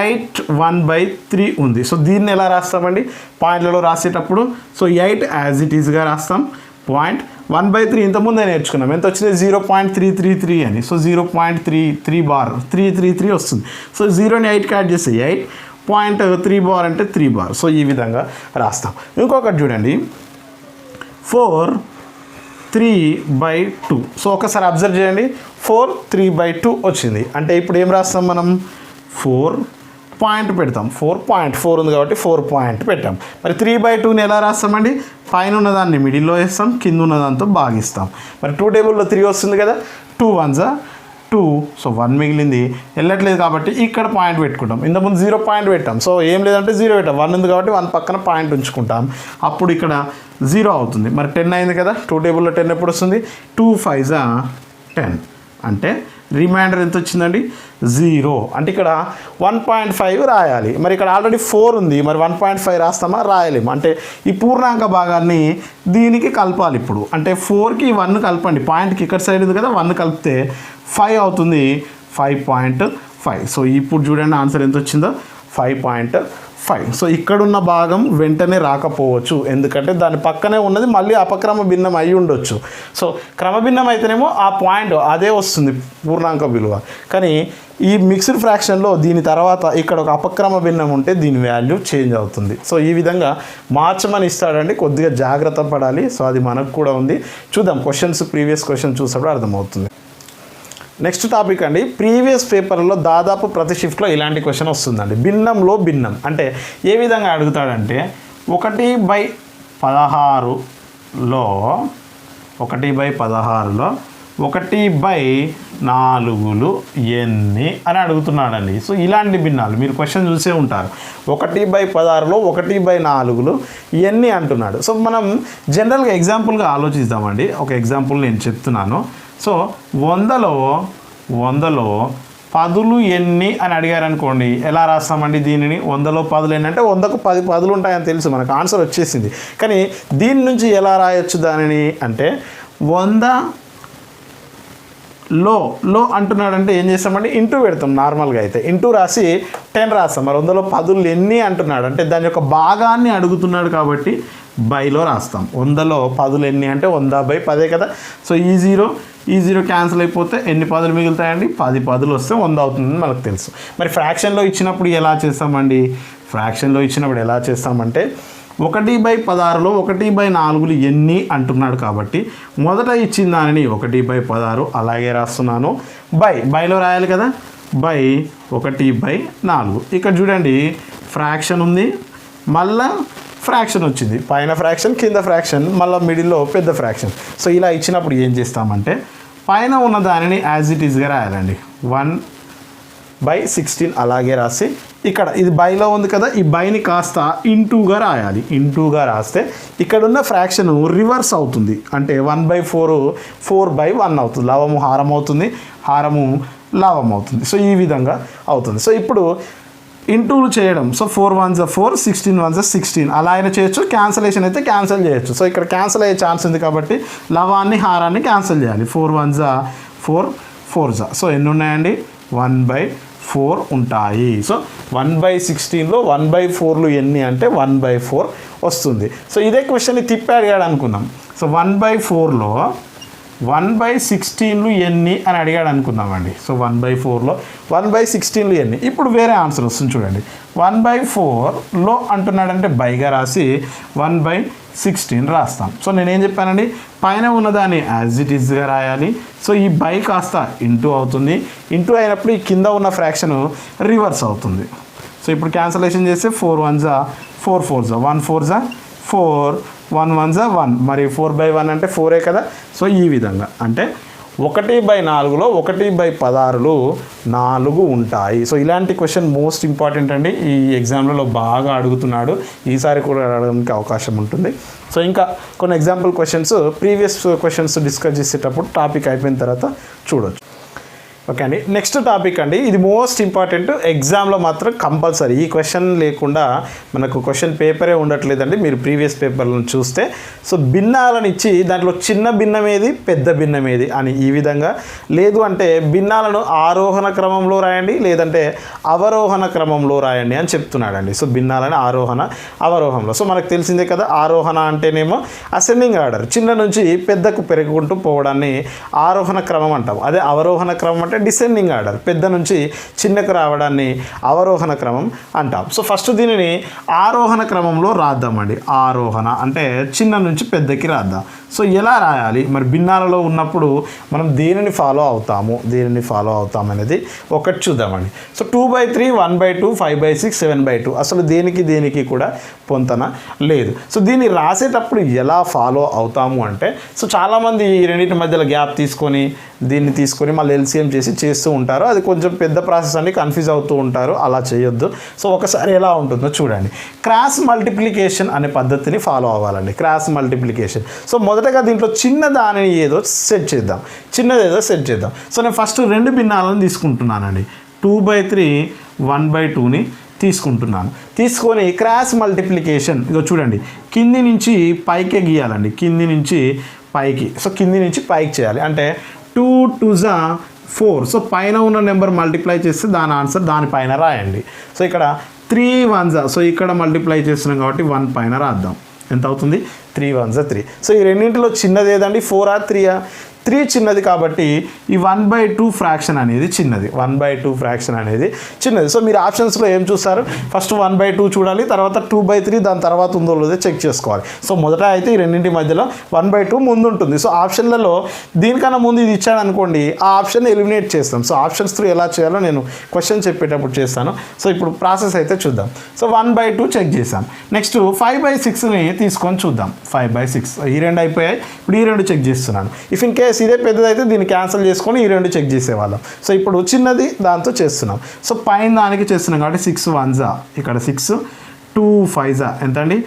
8 1/3 ఉంది. సో దీన్ని ఎలా రాస్తామండి? పాయింట్లలో రాసేటప్పుడు సో 8 యాజ్ ఇట్ ఈజ్గా రాస్తాం. 1/3 ఇంతకుముందే నేర్చుకున్నాం. ఎంత వచ్చింది? 0.333 అని. సో 0.33 బార్ 333 వస్తుంది. సో 0ని 8కి యాడ్ చేస్తే 8.3 బార్ అంటే 3 బార్. సో ఈ విధంగా రాస్తాం. ఇంకొకటి చూడండి, 4/3/2. సో ఒకసారి అబ్జర్వ్ చేయండి, 4/3/2 వచ్చింది. అంటే ఇప్పుడు ఏం రాస్తాం మనం? 4 పాయింట్ పెడతాం. 4 ఉంది కాబట్టి 4 పాయింట్ పెట్టాం. మరి 3/2ని ఎలా రాస్తామండి? పైన ఉన్నదాన్ని మిడిల్లో వేస్తాం, కింద ఉన్నదాంతో భాగిస్తాం. మరి 2 టేబుల్లో 3 వస్తుంది కదా, 2 1s 2. సో 1 మిగిలింది, వెళ్ళట్లేదు కాబట్టి ఇక్కడ పాయింట్ పెట్టుకుంటాం. ఇంతకుముందు 0 పాయింట్ పెట్టాం. సో ఏం లేదంటే 0 పెట్టాం. 1 ఉంది కాబట్టి 1 పక్కన పాయింట్ ఉంచుకుంటాం. అప్పుడు ఇక్కడ 0 అవుతుంది. మరి 10 అయింది కదా, 2 టేబుల్లో 10 ఎప్పుడు వస్తుంది? 2 5s 10. అంటే రిమైండర్ ఎంత వచ్చిందండి? 0. అంటే ఇక్కడ 1.5 రాయాలి. మరి ఇక్కడ ఆల్రెడీ 4 ఉంది, మరి 1.5 రాస్తామా? రాయలేము. అంటే ఈ పూర్ణాంక భాగాన్ని దీనికి కలపాలి ఇప్పుడు. అంటే 4కి 1 కలపండి, పాయింట్కి ఇక్కడ సైడ్ ఉంది కదా, 1 కలిపితే 5 అవుతుంది. 5.5. సో ఇప్పుడు చూడండి ఆన్సర్ ఎంత వచ్చిందో, 5.5. సో ఇక్కడున్న భాగం వెంటనే రాకపోవచ్చు, ఎందుకంటే దాని పక్కనే ఉన్నది మళ్ళీ అపక్రమ భిన్నం అయి ఉండొచ్చు. సో క్రమభిన్నం అయితేనేమో ఆ పాయింట్ అదే వస్తుంది పూర్ణాంక విలువ. కానీ ఈ మిక్స్డ్ ఫ్రాక్షన్లో దీని తర్వాత ఇక్కడ ఒక అపక్రమ భిన్నం ఉంటే దీని వాల్యూ చేంజ్ అవుతుంది. సో ఈ విధంగా మార్చమని ఇస్తాడండి, కొద్దిగా జాగ్రత్త పడాలి. సో అది మనకు కూడా ఉంది. చూద్దాం క్వశ్చన్స్, ప్రీవియస్ క్వశ్చన్ చూసినప్పుడు అర్థమవుతుంది. నెక్స్ట్ టాపిక్ అండి, ప్రీవియస్ పేపర్లో దాదాపు ప్రతి షిఫ్ట్లో ఇలాంటి క్వశ్చన్ వస్తుందండి. భిన్నంలో భిన్నం అంటే ఏ విధంగా అడుగుతాడంటే 1/16లో 1/4 ఎన్ని అని అడుగుతున్నాడండి. సో ఇలాంటి భిన్నాలు మీరు క్వశ్చన్ చూసే ఉంటారు. 1/16లో 1/4 ఎన్ని అంటున్నాడు. సో మనం జనరల్గా ఎగ్జాంపుల్గా ఆలోచిద్దామండి. ఒక ఎగ్జాంపుల్ నేను చెప్తున్నాను. సో 100లో 10 ఎన్ని అని అడిగారు అనుకోండి, ఎలా రాస్తామండి దీనిని? 100లో 10 ఎన్ని అంటే 100కు 10 10లు ఉంటాయని తెలుసు, మనకు ఆన్సర్ వచ్చేసింది. కానీ దీని నుంచి ఎలా రాయొచ్చు దానిని అంటే 100లో అంటున్నాడంటే ఏం చేస్తామండి? ఇంటూ పెడతాం. నార్మల్గా అయితే ఇంటూ రాసి 10 రాస్తాం. మరి 100లో 10 ఎన్ని అంటున్నాడు అంటే దాని యొక్క భాగాన్ని అడుగుతున్నాడు కాబట్టి బైలో రాస్తాం. 100లో 10 ఎన్ని అంటే 100/10 కదా. సో ఈ 0 క్యాన్సిల్ అయిపోతే ఎన్ని 10లు మిగులుతాయండి? 10 10లు వస్తే 100 అవుతుందని మనకు తెలుసు. మరి ఫ్రాక్షన్లో ఇచ్చినప్పుడు ఎలా చేస్తామండి? ఫ్రాక్షన్లో ఇచ్చినప్పుడు ఎలా చేస్తామంటే 1/16లో 1/4 ఎన్ని అంటున్నాడు కాబట్టి మొదట ఇచ్చిన దానిని 1/16 అలాగే రాస్తున్నాను. బైలో రాయాలి కదా, బై 1/4. ఇక్కడ చూడండి ఫ్రాక్షన్ ఉంది, మళ్ళా ఫ్రాక్షన్ వచ్చింది, పైన ఫ్రాక్షన్ కింద ఫ్రాక్షన్, మళ్ళీ మిడిల్లో పెద్ద ఫ్రాక్షన్. సో ఇలా ఇచ్చినప్పుడు ఏం చేస్తామంటే పైన ఉన్న దానిని యాజ్ ఇట్ ఈస్గా రాయాలండి. 1/16 అలాగే రాసి ఇక్కడ ఇది బైలో ఉంది కదా, ఈ బైని కాస్త ఇంటూగా రాయాలి. ఇంటూగా రాస్తే ఇక్కడున్న ఫ్రాక్షన్ రివర్స్ అవుతుంది. అంటే 1/4 4/1 అవుతుంది. లవము హారం అవుతుంది, హారము లవం అవుతుంది. సో ఈ విధంగా అవుతుంది. సో ఇప్పుడు ఇంటూలు చేయడం. సో 4 1s 4, 16 1s 16 అలా అయినా చేయొచ్చు. క్యాన్సలేషన్ అయితే క్యాన్సిల్ చేయొచ్చు. సో ఇక్కడ క్యాన్సిల్ అయ్యే ఛాన్స్ ఉంది కాబట్టి లవాన్ని హారాన్ని క్యాన్సిల్ చేయాలి. 4 1s 4 4s. సో ఎన్ని ఉన్నాయండి? 1/4 ఉంటాయి. సో 1/16లో 1/4 ఎన్ని అంటే 1/4 వస్తుంది. సో ఇదే క్వశ్చన్ని తిప్పి అడిగాడు అనుకుందాం. సో 1/4లో 1/16 ఎన్ని అని అడిగాడు అనుకుందామండి. సో 1/4లో 1/16 ఎన్ని? ఇప్పుడు వేరే ఆన్సర్ వస్తుంది చూడండి. 1/4లో అంటున్నాడంటే బైగా రాసి 1/16 రాస్తాం. సో నేనేం చెప్పానండి, పైన ఉన్నదాన్ని యాజ్ ఇట్ ఈస్గా రాయాలి. సో ఈ బై కాస్త ఇంటూ అవుతుంది. ఇంటూ అయినప్పుడు ఈ కింద ఉన్న ఫ్రాక్షన్ రివర్స్ అవుతుంది. సో ఇప్పుడు క్యాన్సలేషన్ చేస్తే 4 1s 4 4s 1 4s 4 1 1s 1. మరి 4/1 అంటే 4 కదా. సో ఈ విధంగా అంటే 1/4లో 1/16 4 ఉంటాయి. సో ఇలాంటి క్వశ్చన్ మోస్ట్ ఇంపార్టెంట్ అండి. ఈ ఎగ్జామ్లలో బాగా అడుగుతున్నాడు, ఈసారి కూడా అడగడానికి అవకాశం ఉంటుంది. సో ఇంకా కొన్ని example questions previous questions discuss చేసేటప్పుడు టాపిక్ అయిపోయిన తర్వాత చూడొచ్చు. ఓకే అండి, నెక్స్ట్ టాపిక్ అండి, ఇది మోస్ట్ ఇంపార్టెంట్, ఎగ్జామ్లో మాత్రం కంపల్సరీ ఈ క్వశ్చన్ లేకుండా మనకు క్వశ్చన్ పేపరే ఉండట్లేదండి. మీరు ప్రీవియస్ పేపర్లను చూస్తే సో భిన్నాలను ఇచ్చి దాంట్లో చిన్న భిన్నం ఏది పెద్ద భిన్నం ఏది అని ఈ విధంగా, లేదు అంటే భిన్నాలను ఆరోహణ క్రమంలో రాయండి లేదంటే అవరోహణ క్రమంలో రాయండి అని చెప్తున్నాడండి. సో భిన్నాలని ఆరోహణ అవరోహంలో. సో మనకు తెలిసిందే కదా, ఆరోహణ అంటేనేమో అసెండింగ్ ఆర్డర్, చిన్న నుంచి పెద్దకు పెరుగుకుంటూ పోవడాన్ని ఆరోహణ క్రమం అంటాం. అదే అవరోహణ క్రమం అంటే డిసెండింగ్ ఆర్డర్, పెద్ద నుంచి చిన్నకు రావడాన్ని అవరోహణ క్రమం అంటాం. సో ఫస్ట్ దీనిని ఆరోహణ క్రమంలో రాద్దామండి. ఆరోహణ అంటే చిన్న నుంచి పెద్దకి రాద్దాం. సో ఎలా రాయాలి మరి, భిన్నాలలో ఉన్నప్పుడు మనం దేనిని ఫాలో అవుతాము అనేది ఒకటి చూద్దామండి. సో 2/3, 1/2, 5/6, 7/2 అసలు దేనికి కూడా పొంతన లేదు. సో దీన్ని రాసేటప్పుడు ఎలా ఫాలో అవుతాము అంటే, సో చాలామంది ఈ రెండింటి మధ్యలో గ్యాప్ తీసుకొని దీన్ని తీసుకొని మళ్ళీ ఎల్సిఎం చేస్తూ ఉంటారు. అది కొంచెం పెద్ద ప్రాసెస్ అని కన్ఫ్యూజ్ అవుతూ ఉంటారు. అలా చేయొద్దు. సో ఒకసారి ఎలా ఉంటుందో చూడండి. క్రాస్ మల్టిప్లికేషన్ అనే పద్ధతిని ఫాలో అవ్వాలండి. Cross multiplication. సో మొదటగా దీంట్లో చిన్నదానిని ఏదో సెట్ చేద్దాం. సో నేను ఫస్ట్ రెండు భిన్నాలను తీసుకుంటున్నానండి. 2/3, 1/2ని తీసుకుంటున్నాను. తీసుకొని క్రాస్ మల్టిప్లికేషన్ ఇదో చూడండి, కింది నుంచి పైకే గీయాలండి. కింది నుంచి పైకి. సో కింది నుంచి పైకి చేయాలి. అంటే 2 2s 4. సో పైన ఉన్న నెంబర్ మల్టిప్లై చేస్తే దాని ఆన్సర్ దానిపైన రాయండి. సో ఇక్కడ 3 1s, సో ఇక్కడ మల్టిప్లై చేస్తున్నాం కాబట్టి 1 పైన రాద్దాం. ఎంత అవుతుంది? 3 1s 3. సో ఈ రెండింటిలో చిన్నది ఏదండి? 4 3? 3 చిన్నది కాబట్టి ఈ 1/2 ఫ్రాక్షన్ అనేది చిన్నది. 1/2 ఫ్రాక్షన్ అనేది చిన్నది. సో మీరు ఆప్షన్స్లో ఏం చూస్తారు? ఫస్ట్ 1/2 చూడాలి, తర్వాత 2/3, దాని తర్వాత ఉందో లేదో చెక్ చేసుకోవాలి. సో మొదట అయితే ఈ రెండింటి మధ్యలో 1/2 ముందు ఉంటుంది. సో ఆప్షన్లలో దీనికన్నా ముందు ఇది ఇచ్చాడు అనుకోండి, ఆ ఆప్షన్ ఎలిమినేట్ చేస్తాం. సో ఆప్షన్స్ త్రూ ఎలా చేయాలో నేను క్వశ్చన్ చెప్పేటప్పుడు చేస్తాను. సో ఇప్పుడు ప్రాసెస్ అయితే చూద్దాం. సో 1/2 చెక్ చేసాం. నెక్స్ట్ 5/6ని తీసుకొని చూద్దాం. 5/6 ఈ రెండు అయిపోయాయి. ఇప్పుడు ఈ రెండు చెక్ చేస్తున్నాను. ఇఫ్ ఇన్ కేస్ ఇదే పెద్దదైతే దీన్ని క్యాన్సిల్ చేసుకొని ఈ రెండు చెక్ చేసేవాళ్ళం. సో ఇప్పుడు చిన్నది దాంతో చేస్తున్నాం. సో పైన దానికి చేస్తున్నాం కాబట్టి 6 1s, ఇక్కడ 6 2 5s ఎంత అండి?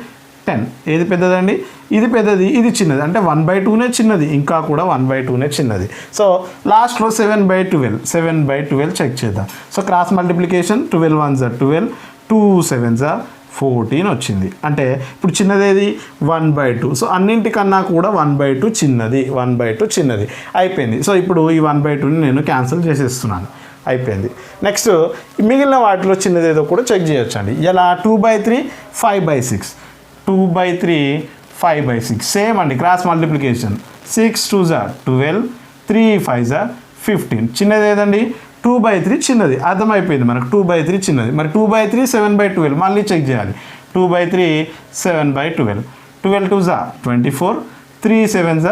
10. ఏది పెద్దదండి? ఇది పెద్దది, ఇది చిన్నది. అంటే 1/2నే చిన్నది, ఇంకా కూడా 1/2నే చిన్నది. సో లాస్ట్లో 7/12 చెక్ చేద్దాం. So cross multiplication 12 1s 12, 2 7s 14 వచ్చింది. అంటే ఇప్పుడు చిన్నదేది 1/2. సో అన్నింటికన్నా కూడా 1/2 చిన్నది అయిపోయింది. సో ఇప్పుడు ఈ 1/2ని నేను క్యాన్సిల్ చేసేస్తున్నాను. అయిపోయింది. నెక్స్ట్ మిగిలిన వాటిలో చిన్నదేదో కూడా చెక్ చేయొచ్చండి. ఎలా? 2/3 5/6, 2/3 5/6 సేమ్ అండి. Cross multiplication 6 2s 12, 3 5s 15. చిన్నది ఏదండి? 2/3 చిన్నది. అర్థమైపోయింది మనకు. 2/3 చిన్నది. మరి 2/3 7/12 మళ్ళీ చెక్ చేయాలి. 2/3 7/12, 12 2s 24, 3 7s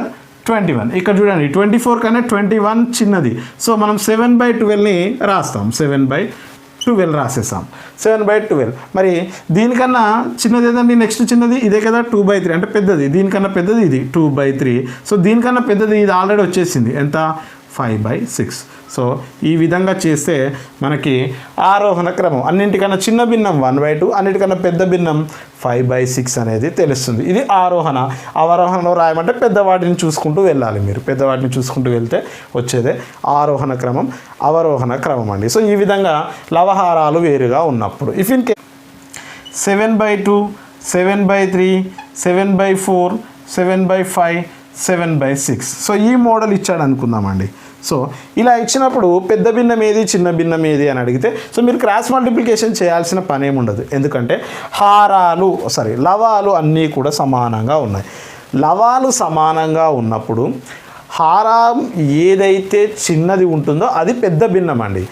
21. ఇక్కడ చూడండి 24 కన్నా 21 చిన్నది. సో మనం 7/12ని రాస్తాం. 7/12 రాసేస్తాం. 7/12. మరి దీనికన్నా చిన్నది ఏదండి? నెక్స్ట్ చిన్నది ఇదే కదా, 2/3 అంటే పెద్దది. దీనికన్నా పెద్దది ఇది 2/3. సో దీనికన్నా పెద్దది ఇది ఆల్రెడీ వచ్చేసింది. ఎంత? 5/6. సో ఈ విధంగా చేస్తే మనకి ఆరోహణ క్రమం అన్నింటికన్నా చిన్న భిన్నం 1/2, అన్నిటికన్నా పెద్ద భిన్నం 5/6 అనేది తెలుస్తుంది. ఇది ఆరోహణ. అవరోహణలో రాయమంటే పెద్దవాటిని చూసుకుంటూ వెళ్ళాలి. మీరు పెద్దవాటిని చూసుకుంటూ వెళ్తే వచ్చేదే ఆరోహణ క్రమం, అవరోహణ క్రమం అండి. సో ఈ విధంగా లవహారాలు వేరుగా ఉన్నప్పుడు ఇఫ్ ఇన్ 7/2, 7/3, 7/4, 7/5, 7/6. సో ఈ మోడల్ ఇచ్చాడు అనుకుందామండి. సో ఇలా ఇచ్చినప్పుడు పెద్ద భిన్నం ఏది, చిన్న భిన్నం ఏది అని అడిగితే సో మీరు క్రాస్ మల్టిప్లికేషన్ చేయాల్సిన పని ఏముండదు. ఎందుకంటే లవాలు అన్నీ కూడా సమానంగా ఉన్నాయి. లవాలు సమానంగా ఉన్నప్పుడు హారం ఏదైతే చిన్నది ఉంటుందో అది పెద్ద భిన్నం అండి.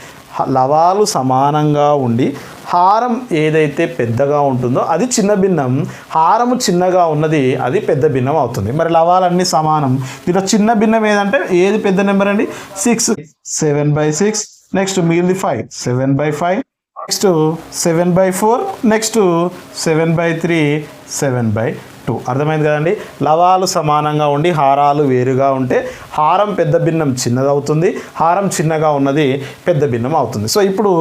లవాలు సమానంగా ఉండి హారం ఏదైతే పెద్దగా ఉంటుందో అది చిన్న భిన్నం, హారము చిన్నగా ఉన్నది అది పెద్ద భిన్నం అవుతుంది. మరి లవాలన్నీ సమానం. దీంట్లో చిన్న భిన్నం ఏదంటే ఏది పెద్ద నెంబర్ అండి? 6 7/6. నెక్స్ట్ మిగిలింది 5 7/5. నెక్స్ట్ 7/4. నెక్స్ట్ 7/3 7/2. అర్థమైంది కదండి. లవాలు సమానంగా ఉండి హారాలు వేరుగా ఉంటే హారం పెద్ద భిన్నం చిన్నదవుతుంది, హారం చిన్నగా ఉన్నది పెద్ద భిన్నం అవుతుంది. సో ఇప్పుడు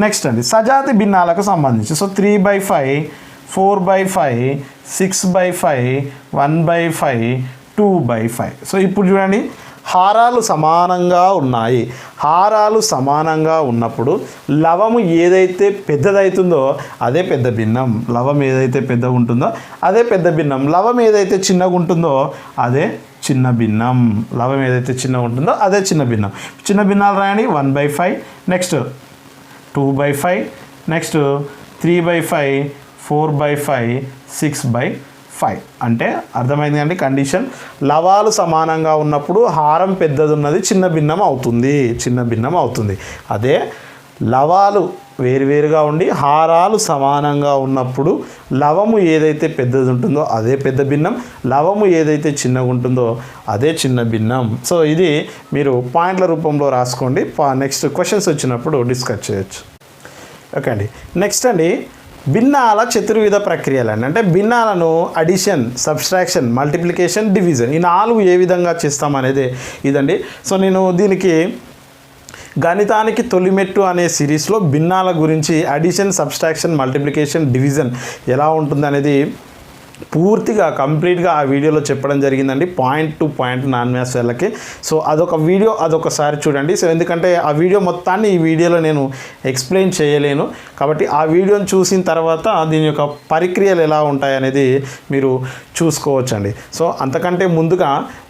నెక్స్ట్ అండి సజాతి భిన్నాలకు సంబంధించి. సో 3/5, 4/5, 6/5, 1/5, 2/5. సో ఇప్పుడు చూడండి హారాలు సమానంగా ఉన్నాయి. హారాలు సమానంగా ఉన్నప్పుడు లవము ఏదైతే పెద్దదవుతుందో అదే పెద్ద భిన్నం. లవం ఏదైతే పెద్దగా ఉంటుందో అదే పెద్ద భిన్నం. లవం ఏదైతే చిన్నగా ఉంటుందో అదే చిన్న భిన్నం. లవం ఏదైతే చిన్నగా ఉంటుందో అదే చిన్న భిన్నం. చిన్న భిన్నాలు రాయండి. 1/5, నెక్స్ట్ 2/5, నెక్స్ట్ 3/5, 4/5, 6/5. అంటే అర్థమైంది అండి కండిషన్. లవాలు సమానంగా ఉన్నప్పుడు హారం పెద్దది ఉన్నది చిన్న భిన్నం అవుతుంది. చిన్న భిన్నం అవుతుంది. అదే లవాలు వేరువేరుగా ఉండి హారాలు సమానంగా ఉన్నప్పుడు లవము ఏదైతే పెద్దది ఉంటుందో అదే పెద్ద భిన్నం. లవము ఏదైతే చిన్నగా ఉంటుందో అదే చిన్న భిన్నం. సో ఇది మీరు పాయింట్ల రూపంలో రాసుకోండి. నెక్స్ట్ క్వశ్చన్స్ వచ్చినప్పుడు డిస్కస్ చేయొచ్చు. ఓకే అండి. నెక్స్ట్ అండి భిన్నాల చతుర్విధ ప్రక్రియలు అండి. అంటే భిన్నాలను అడిషన్, సబ్స్ట్రాక్షన్, మల్టిప్లికేషన్, డివిజన్ ఈ 4 ఏ విధంగా చేస్తామనేది ఇదండి. సో నేను దీనికి గణితానికి తొలిమెట్టు అనే సిరీస్లో భిన్నాల గురించి అడిషన్, సబ్స్ట్రాక్షన్, మల్టిప్లికేషన్, డివిజన్ ఎలా ఉంటుంది అనేది పూర్తిగా కంప్లీట్గా ఆ వీడియోలో చెప్పడం జరిగిందండి. Point to point non maths వాళ్ళకి. సో అదొక వీడియో అదొకసారి చూడండి. సో ఎందుకంటే ఆ వీడియో మొత్తాన్ని ఈ వీడియోలో నేను ఎక్స్ప్లెయిన్ చేయలేను. కాబట్టి ఆ వీడియోని చూసిన తర్వాత దీని యొక్క పరిక్రియలు ఎలా ఉంటాయనేది మీరు చూసుకోవచ్చండి. సో అంతకంటే ముందుగా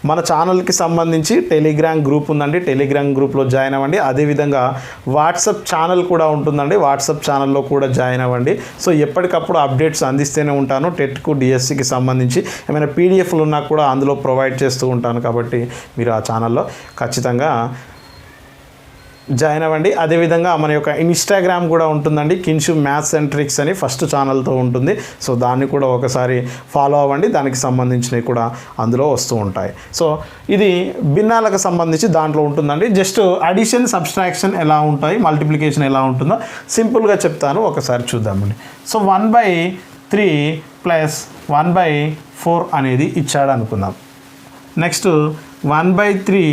మన ఛానల్కి సంబంధించి టెలిగ్రామ్ గ్రూప్ ఉందండి. టెలిగ్రామ్ గ్రూప్లో జాయిన్ అవ్వండి. అదేవిధంగా వాట్సాప్ ఛానల్ కూడా ఉంటుందండి. వాట్సాప్ ఛానల్లో కూడా జాయిన్ అవ్వండి. సో ఎప్పటికప్పుడు అప్డేట్స్ అందిస్తూనే ఉంటాను. టెట్కు, డిఎస్సికి సంబంధించి ఏమైనా పీడిఎఫ్లు ఉన్నా కూడా అందులో ప్రొవైడ్ చేస్తూ ఉంటాను. కాబట్టి మీరు ఆ ఛానల్లో ఖచ్చితంగా జాయిన్ అవ్వండి. అదేవిధంగా మన యొక్క ఇన్స్టాగ్రామ్ కూడా ఉంటుందండి. కిన్షు మ్యాథ్స్ అండ్ ట్రిక్స్ అని ఫస్ట్ ఛానల్తో ఉంటుంది. సో దాన్ని కూడా ఒకసారి ఫాలో అవ్వండి. దానికి సంబంధించినవి కూడా అందులో వస్తూ ఉంటాయి. సో ఇది భిన్నాలకు సంబంధించి దాంట్లో ఉంటుందండి. జస్ట్ అడిషన్, సబ్స్ట్రాక్షన్ ఎలా ఉంటాయి, మల్టిప్లికేషన్ ఎలా ఉంటుందో సింపుల్గా చెప్తాను. ఒకసారి చూద్దామండి. సో 1/3 ప్లస్ 1/4 అనేది ఇచ్చాడు అనుకుందాం. Next 1/3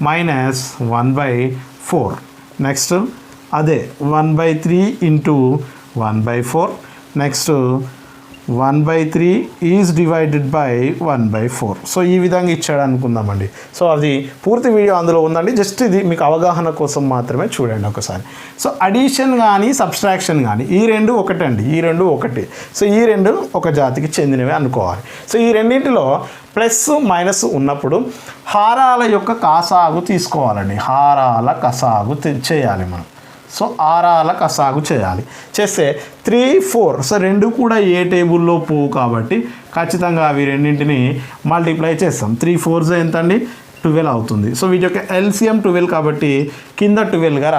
minus 1/4. నెక్స్ట్ అదే 1/3 into 1/4. Next 1/3 is divided by 1/4. So ఈ విధంగా ఇచ్చాడు అనుకుందామండి. సో అది పూర్తి వీడియో అందులో ఉందండి. జస్ట్ ఇది మీకు అవగాహన కోసం మాత్రమే చూడండి ఒకసారి. సో అడిషన్ కానీ సబ్స్ట్రాక్షన్ కానీ ఈ రెండు ఒకటండి. ఈ రెండు ఒకటి. సో ఈ రెండు ఒక జాతికి చెందినవే అనుకోవాలి. సో ఈ రెండింటిలో ప్లస్ మైనస్ ఉన్నప్పుడు హారాల యొక్క కాసాగు తీసుకోవాలండి. హారాల కసాగు చేయాలి మనం. సో హారాల కసాగు చేయాలి. చేస్తే 3, 4 సో రెండు కూడా ఏ టేబుల్లో పోవు కాబట్టి ఖచ్చితంగా అవి రెండింటిని మల్టిప్లై చేస్తాం. 3 4 ఎంత అండి 12 అవుతుంది. సో వీటి యొక్క ఎల్సిఎం 12 కాబట్టి కింద 12గా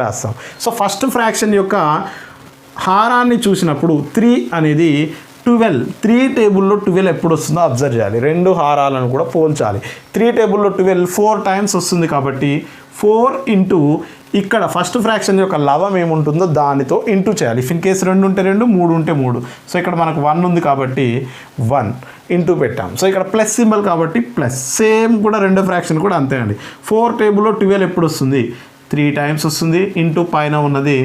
రాస్తాం. సో ఫస్ట్ ఫ్రాక్షన్ యొక్క హారాన్ని చూసినప్పుడు 3 అనేది 12. 3 టేబుల్లో 12 ఎప్పుడు వస్తుందో అబ్జర్వ్ చేయాలి. రెండు హారాలను కూడా పోల్చాలి. 3 టేబుల్లో 12 4 టైమ్స్ వస్తుంది కాబట్టి 4 ఇంటూ ఇక్కడ ఫస్ట్ ఫ్రాక్షన్ యొక్క లవం ఏముంటుందో దానితో ఇంటూ చేయాలి. ఇఫ్ ఇన్ కేసు 2 ఉంటే 2, 3 ఉంటే 3. సో ఇక్కడ మనకు 1 ఉంది కాబట్టి 1 ఇంటూ పెట్టాం. సో ఇక్కడ ప్లస్ సింబల్ కాబట్టి ప్లస్. సేమ్ కూడా రెండో ఫ్రాక్షన్ కూడా అంతే అండి. 4 టేబుల్లో 12 ఎప్పుడు వస్తుంది 3 టైమ్స్ వస్తుంది. ఇంటూ పైన ఉన్నది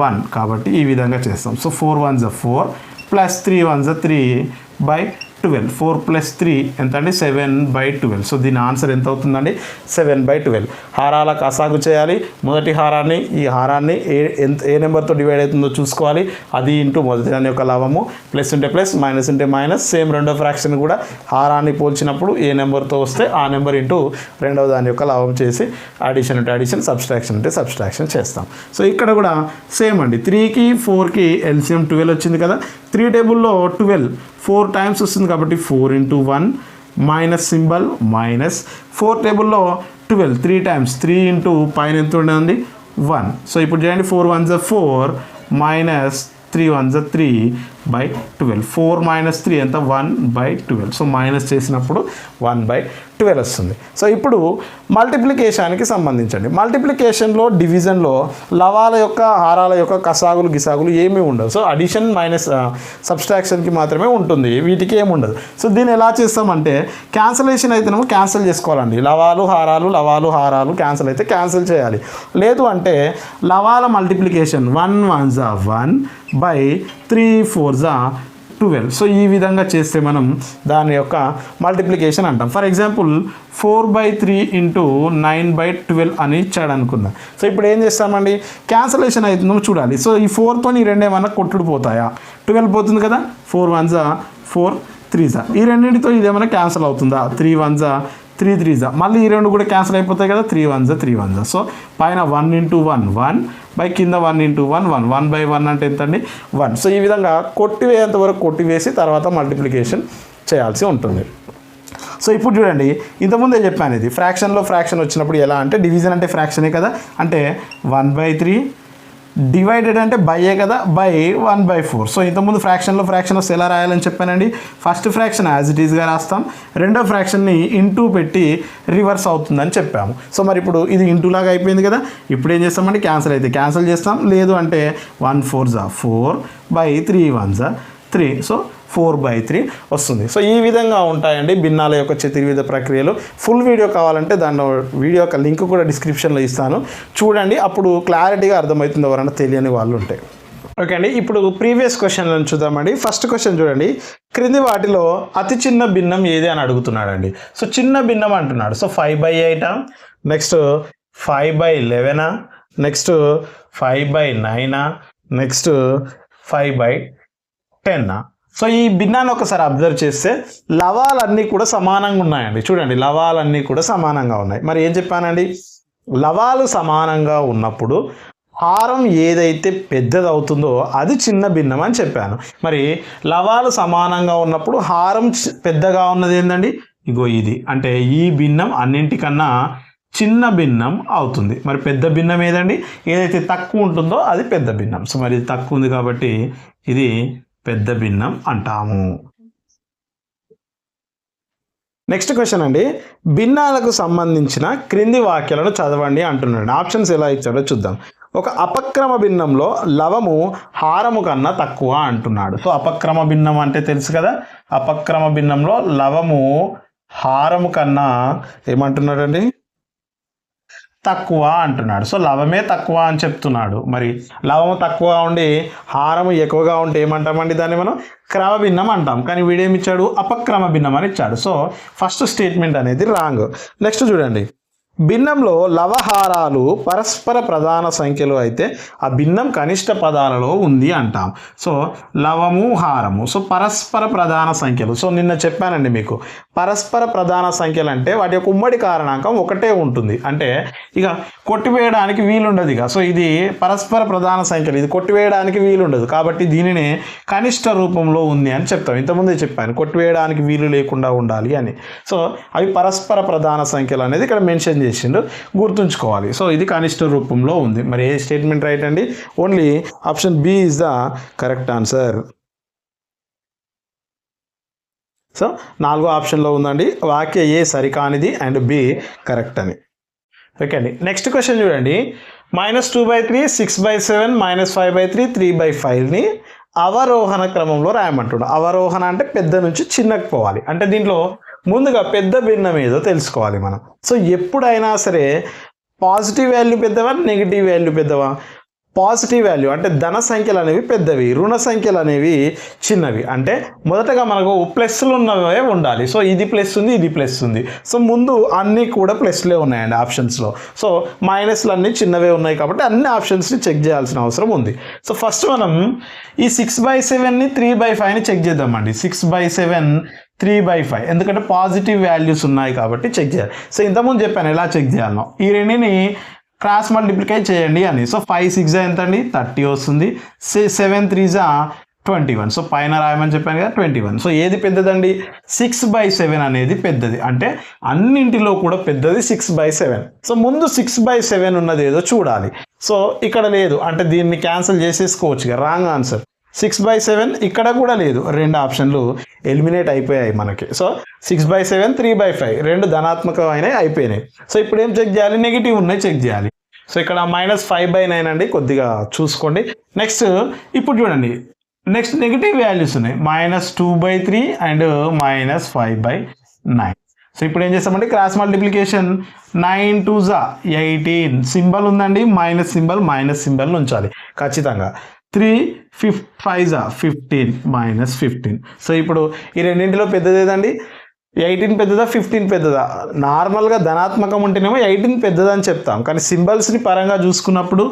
1 కాబట్టి ఈ విధంగా చేస్తాం. So 4 1s 4 plus 3 1s 3/12. 4 plus 3 ఎంత అండి 7/12. సో దీని ఆన్సర్ ఎంత అవుతుందండి 7/12. హారాల కసాగు చేయాలి. మొదటి హారాన్ని ఈ హారాన్ని ఏ నెంబర్తో డివైడ్ అవుతుందో చూసుకోవాలి. అది ఇంటూ మొదటి దాని యొక్క లవము. ప్లస్ ఉంటే ప్లస్, మైనస్ ఉంటే మైనస్. సేమ్ రెండో ఫ్రాక్షన్ కూడా హారాన్ని పోల్చినప్పుడు ఏ నెంబర్తో వస్తే ఆ నెంబర్ ఇంటూ రెండవ దాని యొక్క లవం చేసి అడిషన్ ఉంటే అడిషన్, సబ్స్ట్రాక్షన్ ఉంటే సబ్స్ట్రాక్షన్ చేస్తాం. సో ఇక్కడ కూడా సేమ్ అండి. 3కి 4కి ఎల్సిఎం 12 వచ్చింది కదా. 3 టేబుల్లో 12 4 టైమ్స్ వస్తుంది కాబట్టి 4 ఇంటూ 1 మైనస్ సింబల్ మైనస్. 4 టేబుల్లో 12 3 టైమ్స్ 3 ఇంటూ పైన ఎంత ఉండేది 1. సో ఇప్పుడు చేయండి 4 1s 4 మైనస్ 3 1s 3/12. 4 మైనస్ 3 ఎంత 1/12. సో మైనస్ చేసినప్పుడు 1/12 వస్తుంది. సో ఇప్పుడు మల్టిప్లికేషన్కి సంబంధించండి. మల్టిప్లికేషన్లో డివిజన్లో లవాల యొక్క హారాల యొక్క కసాగులు గిసాగులు ఏమీ ఉండవు. సో అడిషన్ మైనస్ సబ్స్ట్రాక్షన్కి మాత్రమే ఉంటుంది. వీటికి ఏమి ఉండదు. సో దీన్ని ఎలా చేస్తామంటే క్యాన్సలేషన్ అయితేనేమో క్యాన్సిల్ చేసుకోవాలండి. లవాలు హారాలు క్యాన్సిల్ అయితే క్యాన్సిల్ చేయాలి. లేదు అంటే లవాల మల్టిప్లికేషన్ 1 1s 1/3 4s 12. సో ఈ విధంగా చేస్తే మనం దాని యొక్క మల్టిప్లికేషన్ అంటాం. ఫర్ ఎగ్జాంపుల్ 4/3 ఇంటూ 9/12 అని ఇచ్చాడు అనుకుందాం. సో ఇప్పుడు ఏం చేస్తామండి, క్యాన్సలేషన్ అవుతుందో చూడాలి. సో ఈ 4తో ఈ రెండు ఏమన్నా కొట్టుడు పోతాయా, 12 పోతుంది కదా, 4 1s 4 3s, ఈ రెండింటితో ఇదేమన్నా క్యాన్సిల్ అవుతుందా, 3 1s 3 3s, మళ్ళీ ఈ రెండు కూడా క్యాన్సిల్ అయిపోతాయి కదా, 3 1s 3 1s. సో పైన 1 ఇంటూ 1 1 బై కింద 1 ఇంటూ 1 1 1/1 అంటే ఎంత అండి 1. సో ఈ విధంగా కొట్టివేంత వరకు కొట్టివేసి తర్వాత మల్టిప్లికేషన్ చేయాల్సి ఉంటుంది. సో ఇప్పుడు చూడండి, ఇంతకుముందే చెప్పాను, ఇది ఫ్రాక్షన్లో ఫ్రాక్షన్ వచ్చినప్పుడు ఎలా అంటే డివిజన్ అంటే ఫ్రాక్షనే కదా, అంటే 1/3 డివైడెడ్ అంటే బైయే కదా, బై 1/4. సో ఇంతకుముందు ఫ్రాక్షన్లో ఫ్రాక్షన్ వస్తే ఎలా రాయాలని చెప్పానండి, ఫస్ట్ ఫ్రాక్షన్ యాజ్ ఇట్ ఈస్గా రాస్తాం, రెండో ఫ్రాక్షన్ని ఇంటూ పెట్టి రివర్స్ అవుతుందని చెప్పాము. సో మరి ఇప్పుడు ఇది ఇంటూ లాగా అయిపోయింది కదా, ఇప్పుడు ఏం చేస్తామంటే క్యాన్సిల్ అయితే క్యాన్సిల్ చేస్తాం, లేదు అంటే 1 4s 4 బై 3 1s 3, సో 4/3 వస్తుంది. సో ఈ విధంగా ఉంటాయండి భిన్నాల యొక్క చతుర్విధ ప్రక్రియలు. ఫుల్ వీడియో కావాలంటే దాంట్లో వీడియో యొక్క లింక్ కూడా డిస్క్రిప్షన్లో ఇస్తాను, చూడండి, అప్పుడు క్లారిటీగా అర్థమవుతుంది ఎవరైనా తెలియని వాళ్ళు ఉంటే. ఓకే అండి, ఇప్పుడు ప్రీవియస్ క్వశ్చన్లను చూద్దామండి. ఫస్ట్ క్వశ్చన్ చూడండి, క్రింది వాటిలో అతి చిన్న భిన్నం ఏది అని అడుగుతున్నాడండి. సో చిన్న భిన్నం అంటున్నాడు. So 5/8, next 5/11, next 5/9, next 5/10. So ఈ భిన్నాన్ని ఒకసారి అబ్జర్వ్ చేస్తే లవాలన్నీ కూడా సమానంగా ఉన్నాయండి. చూడండి, లవాలన్నీ కూడా సమానంగా ఉన్నాయి. మరి ఏం చెప్పానండి, లవాలు సమానంగా ఉన్నప్పుడు హారం ఏదైతే పెద్దది అవుతుందో అది చిన్న భిన్నం అని చెప్పాను. మరి లవాలు సమానంగా ఉన్నప్పుడు హారం పెద్దగా ఉన్నది ఏంటండి, ఇగో ఇది, అంటే ఈ భిన్నం అన్నింటికన్నా చిన్న భిన్నం అవుతుంది. మరి పెద్ద భిన్నం ఏదండి, ఏదైతే తక్కువ ఉంటుందో అది పెద్ద భిన్నం. సో మరి ఇది తక్కువ ఉంది కాబట్టి ఇది పెద్ద భిన్నం అంటాము. నెక్స్ట్ క్వశ్చన్ అండి, భిన్నాలకు సంబంధించిన క్రింది వాక్యాలను చదవండి అంటున్నాడు. ఆప్షన్స్ ఎలా ఇచ్చాడో చూద్దాం. ఒక అపక్రమ భిన్నంలో లవము హారము కన్నా తక్కువ అంటున్నాడు. సో అపక్రమ భిన్నం అంటే తెలుసు కదా, అపక్రమ భిన్నంలో లవము హారము కన్నా ఏమంటున్నాడండి, తక్కువ అంటున్నాడు. సో లవమే తక్కువ అని చెప్తున్నాడు. మరి లవము తక్కువ ఉండి హారము ఎక్కువగా ఉంటే ఏమంటామండి, దాన్ని మనం క్రమ భిన్నం అంటాం. కానీ వీడేమిచ్చాడు, అపక్రమ భిన్నం అని ఇచ్చాడు. సో ఫస్ట్ స్టేట్మెంట్ అనేది రాంగ్. నెక్స్ట్ చూడండి, భిన్నంలో లవహారాలు పరస్పర ప్రధాన సంఖ్యలో అయితే ఆ భిన్నం కనిష్ట పదాలలో ఉంది అంటాం. సో లవము హారము, సో పరస్పర ప్రధాన సంఖ్యలు. సో నిన్న చెప్పానండి మీకు, పరస్పర ప్రధాన సంఖ్యలు అంటే వాటి యొక్క ఉమ్మడి కారణాంకం ఒకటే ఉంటుంది, అంటే ఇక కొట్టివేయడానికి వీలుండదు ఇక. సో ఇది పరస్పర ప్రధాన సంఖ్యలు, ఇది కొట్టివేయడానికి వీలుండదు కాబట్టి దీనిని కనిష్ట రూపంలో ఉంది అని చెప్తాం. ఇంతకుముందే చెప్పాను, కొట్టివేయడానికి వీలు లేకుండా ఉండాలి అని. సో అవి పరస్పర ప్రధాన సంఖ్యలు అనేది ఇక్కడ మెన్షన్ చేసిండు, గుర్తుంచుకోవాలి. సో ఇది కనిష్ట రూపంలో ఉంది. మరి ఏ స్టేట్మెంట్ రైట్ అండి, only option B is the correct answer. So 4వ ఆప్షన్లో ఉందండి, వాక్య ఏ సరికానిది అండ్ బి కరెక్ట్ అని. ఓకే అండి, నెక్స్ట్ క్వశ్చన్ చూడండి, -2/3 6/7 -5/3 3/5ని అవరోహణ క్రమంలో రాయమంటున్నాడు. అవరోహణ అంటే పెద్ద నుంచి చిన్నకు పోవాలి, అంటే దీంట్లో ముందుగా పెద్ద భిన్నం ఏదో తెలుసుకోవాలి మనం. సో ఎప్పుడైనా సరే పాజిటివ్ వాల్యూ పెద్దవా, నెగిటివ్ వాల్యూ పెద్దవా, పాజిటివ్ వాల్యూ అంటే ధన సంఖ్యలు అనేవి పెద్దవి, రుణ సంఖ్యలు అనేవి చిన్నవి. అంటే మొదటగా మనకు ప్లస్లు ఉన్నవే ఉండాలి. సో ఇది ప్లస్ ఉంది, ఇది ప్లస్ ఉంది. సో ముందు అన్నీ కూడా ప్లస్లే ఉన్నాయండి ఆప్షన్స్లో. సో మైనస్లు అన్నీ చిన్నవే ఉన్నాయి కాబట్టి అన్ని ఆప్షన్స్ని చెక్ చేయాల్సిన అవసరం ఉంది. సో ఫస్ట్ మనం ఈ 6/7ని 3/5ని చెక్ చేద్దామండి. 6/7 3/5, ఎందుకంటే పాజిటివ్ వాల్యూస్ ఉన్నాయి కాబట్టి చెక్ చేయాలి. సో ఇంతకుముందు చెప్పాను ఎలా చెక్ చేయాలనో, ఈ రెండిని క్రాస్ మల్టిప్లికై చేయండి అని. సో 5 6 ఎంత అండి 30 వస్తుంది, 7 3 21. సో పైన రాయమని చెప్పాను కదా 21. సో ఏది పెద్దదండి, 6/7 అనేది పెద్దది, అంటే అన్నింటిలో కూడా పెద్దది 6/7. సో ముందు 6/7 ఉన్నది ఏదో చూడాలి. సో ఇక్కడ లేదు అంటే దీన్ని క్యాన్సిల్ చేసేసుకోవచ్చు, రాంగ్ ఆన్సర్. 6/7 ఇక్కడ కూడా లేదు, రెండు ఆప్షన్లు ఎలిమినేట్ అయిపోయాయి మనకి. సో 6/7 3/5 రెండు ధనాత్మకమైన అయిపోయినాయి. సో ఇప్పుడు ఏం చెక్ చేయాలి, నెగిటివ్ ఉన్నాయి చెక్ చేయాలి. సో ఇక్కడ -5/9 అండి, కొద్దిగా చూసుకోండి. నెక్స్ట్ ఇప్పుడు చూడండి, నెక్స్ట్ నెగిటివ్ వాల్యూస్ ఉన్నాయి, -2/3 అండ్ -5/9. సో ఇప్పుడు ఏం చేస్తామంటే క్రాస్ మల్టిప్లికేషన్ 9 2s 18 సింబల్ ఉందండి, మైనస్ సింబల్ ఉంచాలి ఖచ్చితంగా. 3 5 15 మైనస్ 15. సో ఇప్పుడు ఈ రెండింటిలో పెద్దది ఏదండి? 18 పెద్దదా 15 పెద్దదా? నార్మల్గా ధనాత్మకం ఉంటేనేమో 18 పెద్దదని చెప్తాం, కానీ సింబల్స్ని పరంగా చూసుకున్నప్పుడు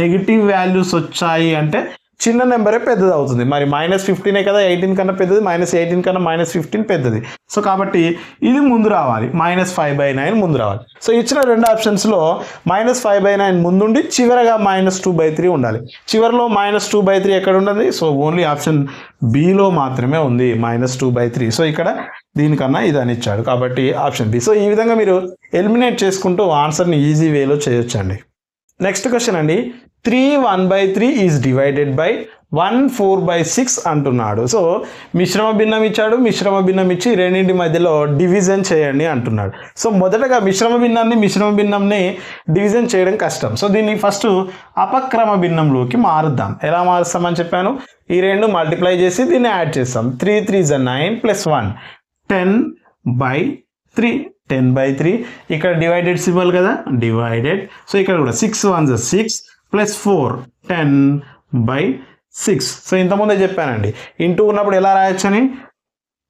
నెగిటివ్ వాల్యూస్ వచ్చాయి అంటే చిన్న నెంబరే పెద్దది అవుతుంది. మరి -15 కదా 18 కన్నా పెద్దది, -18 కన్నా -15 పెద్దది. సో కాబట్టి ఇది ముందు రావాలి, -5/9 ముందు రావాలి. సో ఇచ్చిన రెండు ఆప్షన్స్లో -5/9 ముందుండి చివరగా -2/3 ఉండాలి. చివరిలో -2/3 ఎక్కడ ఉండదు? సో ఓన్లీ ఆప్షన్ బిలో మాత్రమే ఉంది -2/3. సో ఇక్కడ దీనికన్నా ఇది అని ఇచ్చాడు కాబట్టి ఆప్షన్ బి. సో ఈ విధంగా మీరు ఎలిమినేట్ చేసుకుంటూ ఆన్సర్ని ఈజీ వేలో చేయొచ్చండి. నెక్స్ట్ క్వశ్చన్ అండి, 3 1/3 ఈజ్ డివైడెడ్ బై 1 4/6 అంటున్నాడు. సో మిశ్రమ భిన్నం ఇచ్చాడు, మిశ్రమ భిన్నం ఇచ్చి రెండింటి మధ్యలో డివిజన్ చేయండి అంటున్నాడు. సో మొదటగా మిశ్రమ భిన్నంని డివిజన్ చేయడం కష్టం. సో దీన్ని ఫస్ట్ అపక్రమ భిన్నంలోకి మారుద్దాం. ఎలా మారుస్తామని చెప్పాను? ఈ రెండు మల్టిప్లై చేసి దీన్ని యాడ్ చేస్తాం. 3 3 9 + 1 10/3 10/3. ఇక్కడ డివైడెడ్ సింబల్ కదా, డివైడెడ్. సో ఇక్కడ కూడా 6 1 6 + 4 10/6. సో ఇంతకుముందే చెప్పానండి, ఇంటూ ఉన్నప్పుడు ఎలా రాయొచ్చని,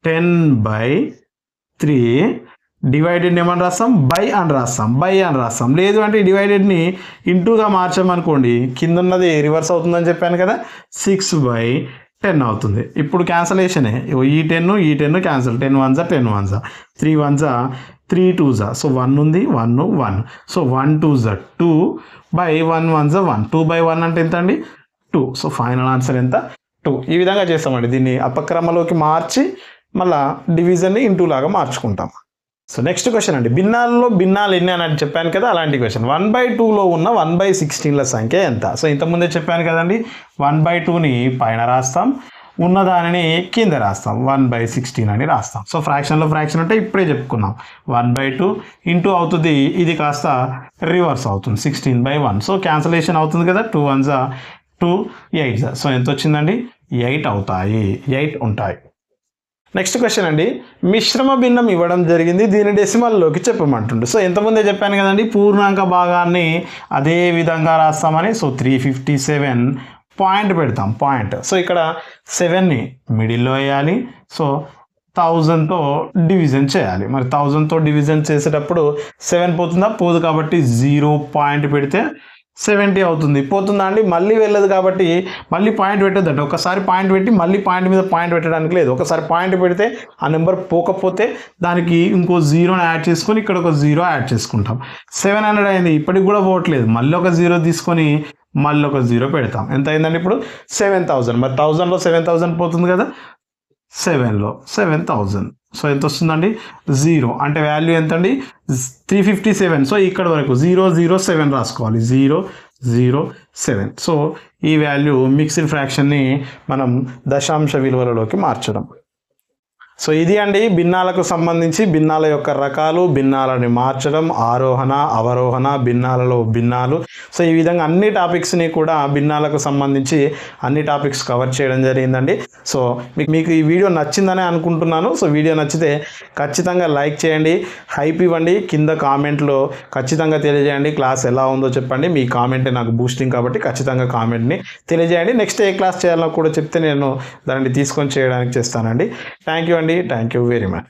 10/3 డివైడెడ్ ఏమని రాస్తాం? బై అని రాస్తాం. లేదు అంటే డివైడెడ్ని ఇంటూగా మార్చామనుకోండి, కింద ఉన్నది రివర్స్ అవుతుందని చెప్పాను కదా, 6/10 అవుతుంది. ఇప్పుడు క్యాన్సలేషనే, ఈ 10 క్యాన్సల్, 10 1 10 1 3 1 3 2 సో 1 ఉంది, 1 1. సో 1 2 2 బై 1 1 1 2/1 అంటే ఎంత అండి? 2. సో ఫైనల్ ఆన్సర్ ఎంత? 2. ఈ విధంగా చేస్తామండి. దీన్ని అపక్రమలోకి మార్చి మళ్ళీ డివిజన్ని ఇంటూ లాగా మార్చుకుంటాం. సో నెక్స్ట్ క్వశ్చన్ అండి, భిన్నాలు ఎన్ని అని చెప్పాను కదా, అలాంటి క్వశ్చన్. 1/2లో ఉన్న 1/16ల సంఖ్య ఎంత? సో ఇంతకుముందే చెప్పాను కదండి, 1/2ని పైన రాస్తాం, ఉన్నదానిని కింద రాస్తాం, 1/16 అని రాస్తాం. సో ఫ్రాక్షన్లో ఫ్రాక్షన్ అంటే ఇప్పుడే చెప్పుకున్నాం, 1/2 ఇంటూ అవుతుంది, ఇది కాస్త రివర్స్ అవుతుంది, 16/1. సో క్యాన్సలేషన్ అవుతుంది కదా, 2 1 2 8. సో ఎంత వచ్చిందండి? 8 అవుతాయి, 8 ఉంటాయి. నెక్స్ట్ క్వశ్చన్ అండి, మిశ్రమ భిన్నం ఇవ్వడం జరిగింది, దీని డెసిమల్లోకి చెప్పమంటుండు. సో ఎంతమంది చెప్పాను కదండి, పూర్ణాంక భాగాన్ని అదే విధంగా రాస్తామని. సో 357 పాయింట్ పెడతాం, పాయింట్. సో ఇక్కడ 7ని మిడిల్లో వేయాలి. సో 1000తో డివిజన్ చేయాలి. మరి 1000తో డివిజన్ చేసేటప్పుడు 7 పోతుందా? పోదు, కాబట్టి 0 పాయింట్ పెడితే 70 అవుతుంది. పోతుందా అండి? మళ్ళీ వెళ్ళదు, కాబట్టి మళ్ళీ పాయింట్ పెట్టద్దంట. ఒకసారి పాయింట్ పెట్టి మళ్ళీ పాయింట్ మీద పాయింట్ పెట్టడానికి లేదు. ఒకసారి పాయింట్ పెడితే ఆ నెంబర్ పోకపోతే దానికి ఇంకో 0ని యాడ్ చేసుకొని ఇక్కడ ఒక 0 యాడ్ చేసుకుంటాం. 700 అయింది, ఇప్పటికి కూడా పోవట్లేదు, మళ్ళీ ఒక 0 తీసుకొని మళ్ళీ ఒక 0 పెడతాం. ఎంత అయిందండి ఇప్పుడు? 7000. మరి 1000లో 7000 పోతుంది కదా, 7లో 7000. సో ఎంత వస్తుందండి? 0. అంటే వాల్యూ ఎంత అండి? 357. సో ఇక్కడ వరకు 007 రాసుకోవాలి, 007. సో ఈ వాల్యూ మిక్స్డ్ ఫ్రాక్షన్ని మనం దశాంశ విలువలలోకి మార్చడం. సో ఇది అండి భిన్నాలకు సంబంధించి భిన్నాల యొక్క రకాలు, భిన్నాలని మార్చడం, ఆరోహణ అవరోహణ, భిన్నాలలో భిన్నాలు. సో ఈ విధంగా అన్ని టాపిక్స్ని కూడా భిన్నాలకు సంబంధించి అన్ని టాపిక్స్ కవర్ చేయడం జరిగిందండి. సో మీకు ఈ వీడియో నచ్చిందని అనుకుంటున్నాను. సో వీడియో నచ్చితే ఖచ్చితంగా లైక్ చేయండి, హైప్ ఇవ్వండి, కింద కామెంట్లో ఖచ్చితంగా తెలియజేయండి, క్లాస్ ఎలా ఉందో చెప్పండి. మీ కామెంటే నాకు బూస్టింగ్, కాబట్టి ఖచ్చితంగా కామెంట్ని తెలియజేయండి. నెక్స్ట్ ఏ క్లాస్ చేయాలో కూడా చెప్తే నేను దాన్ని తీసుకొని చేయడానికి చేస్తానండి. థ్యాంక్ యూ అండి, థ్యాంక్ యూ వెరీ మచ్.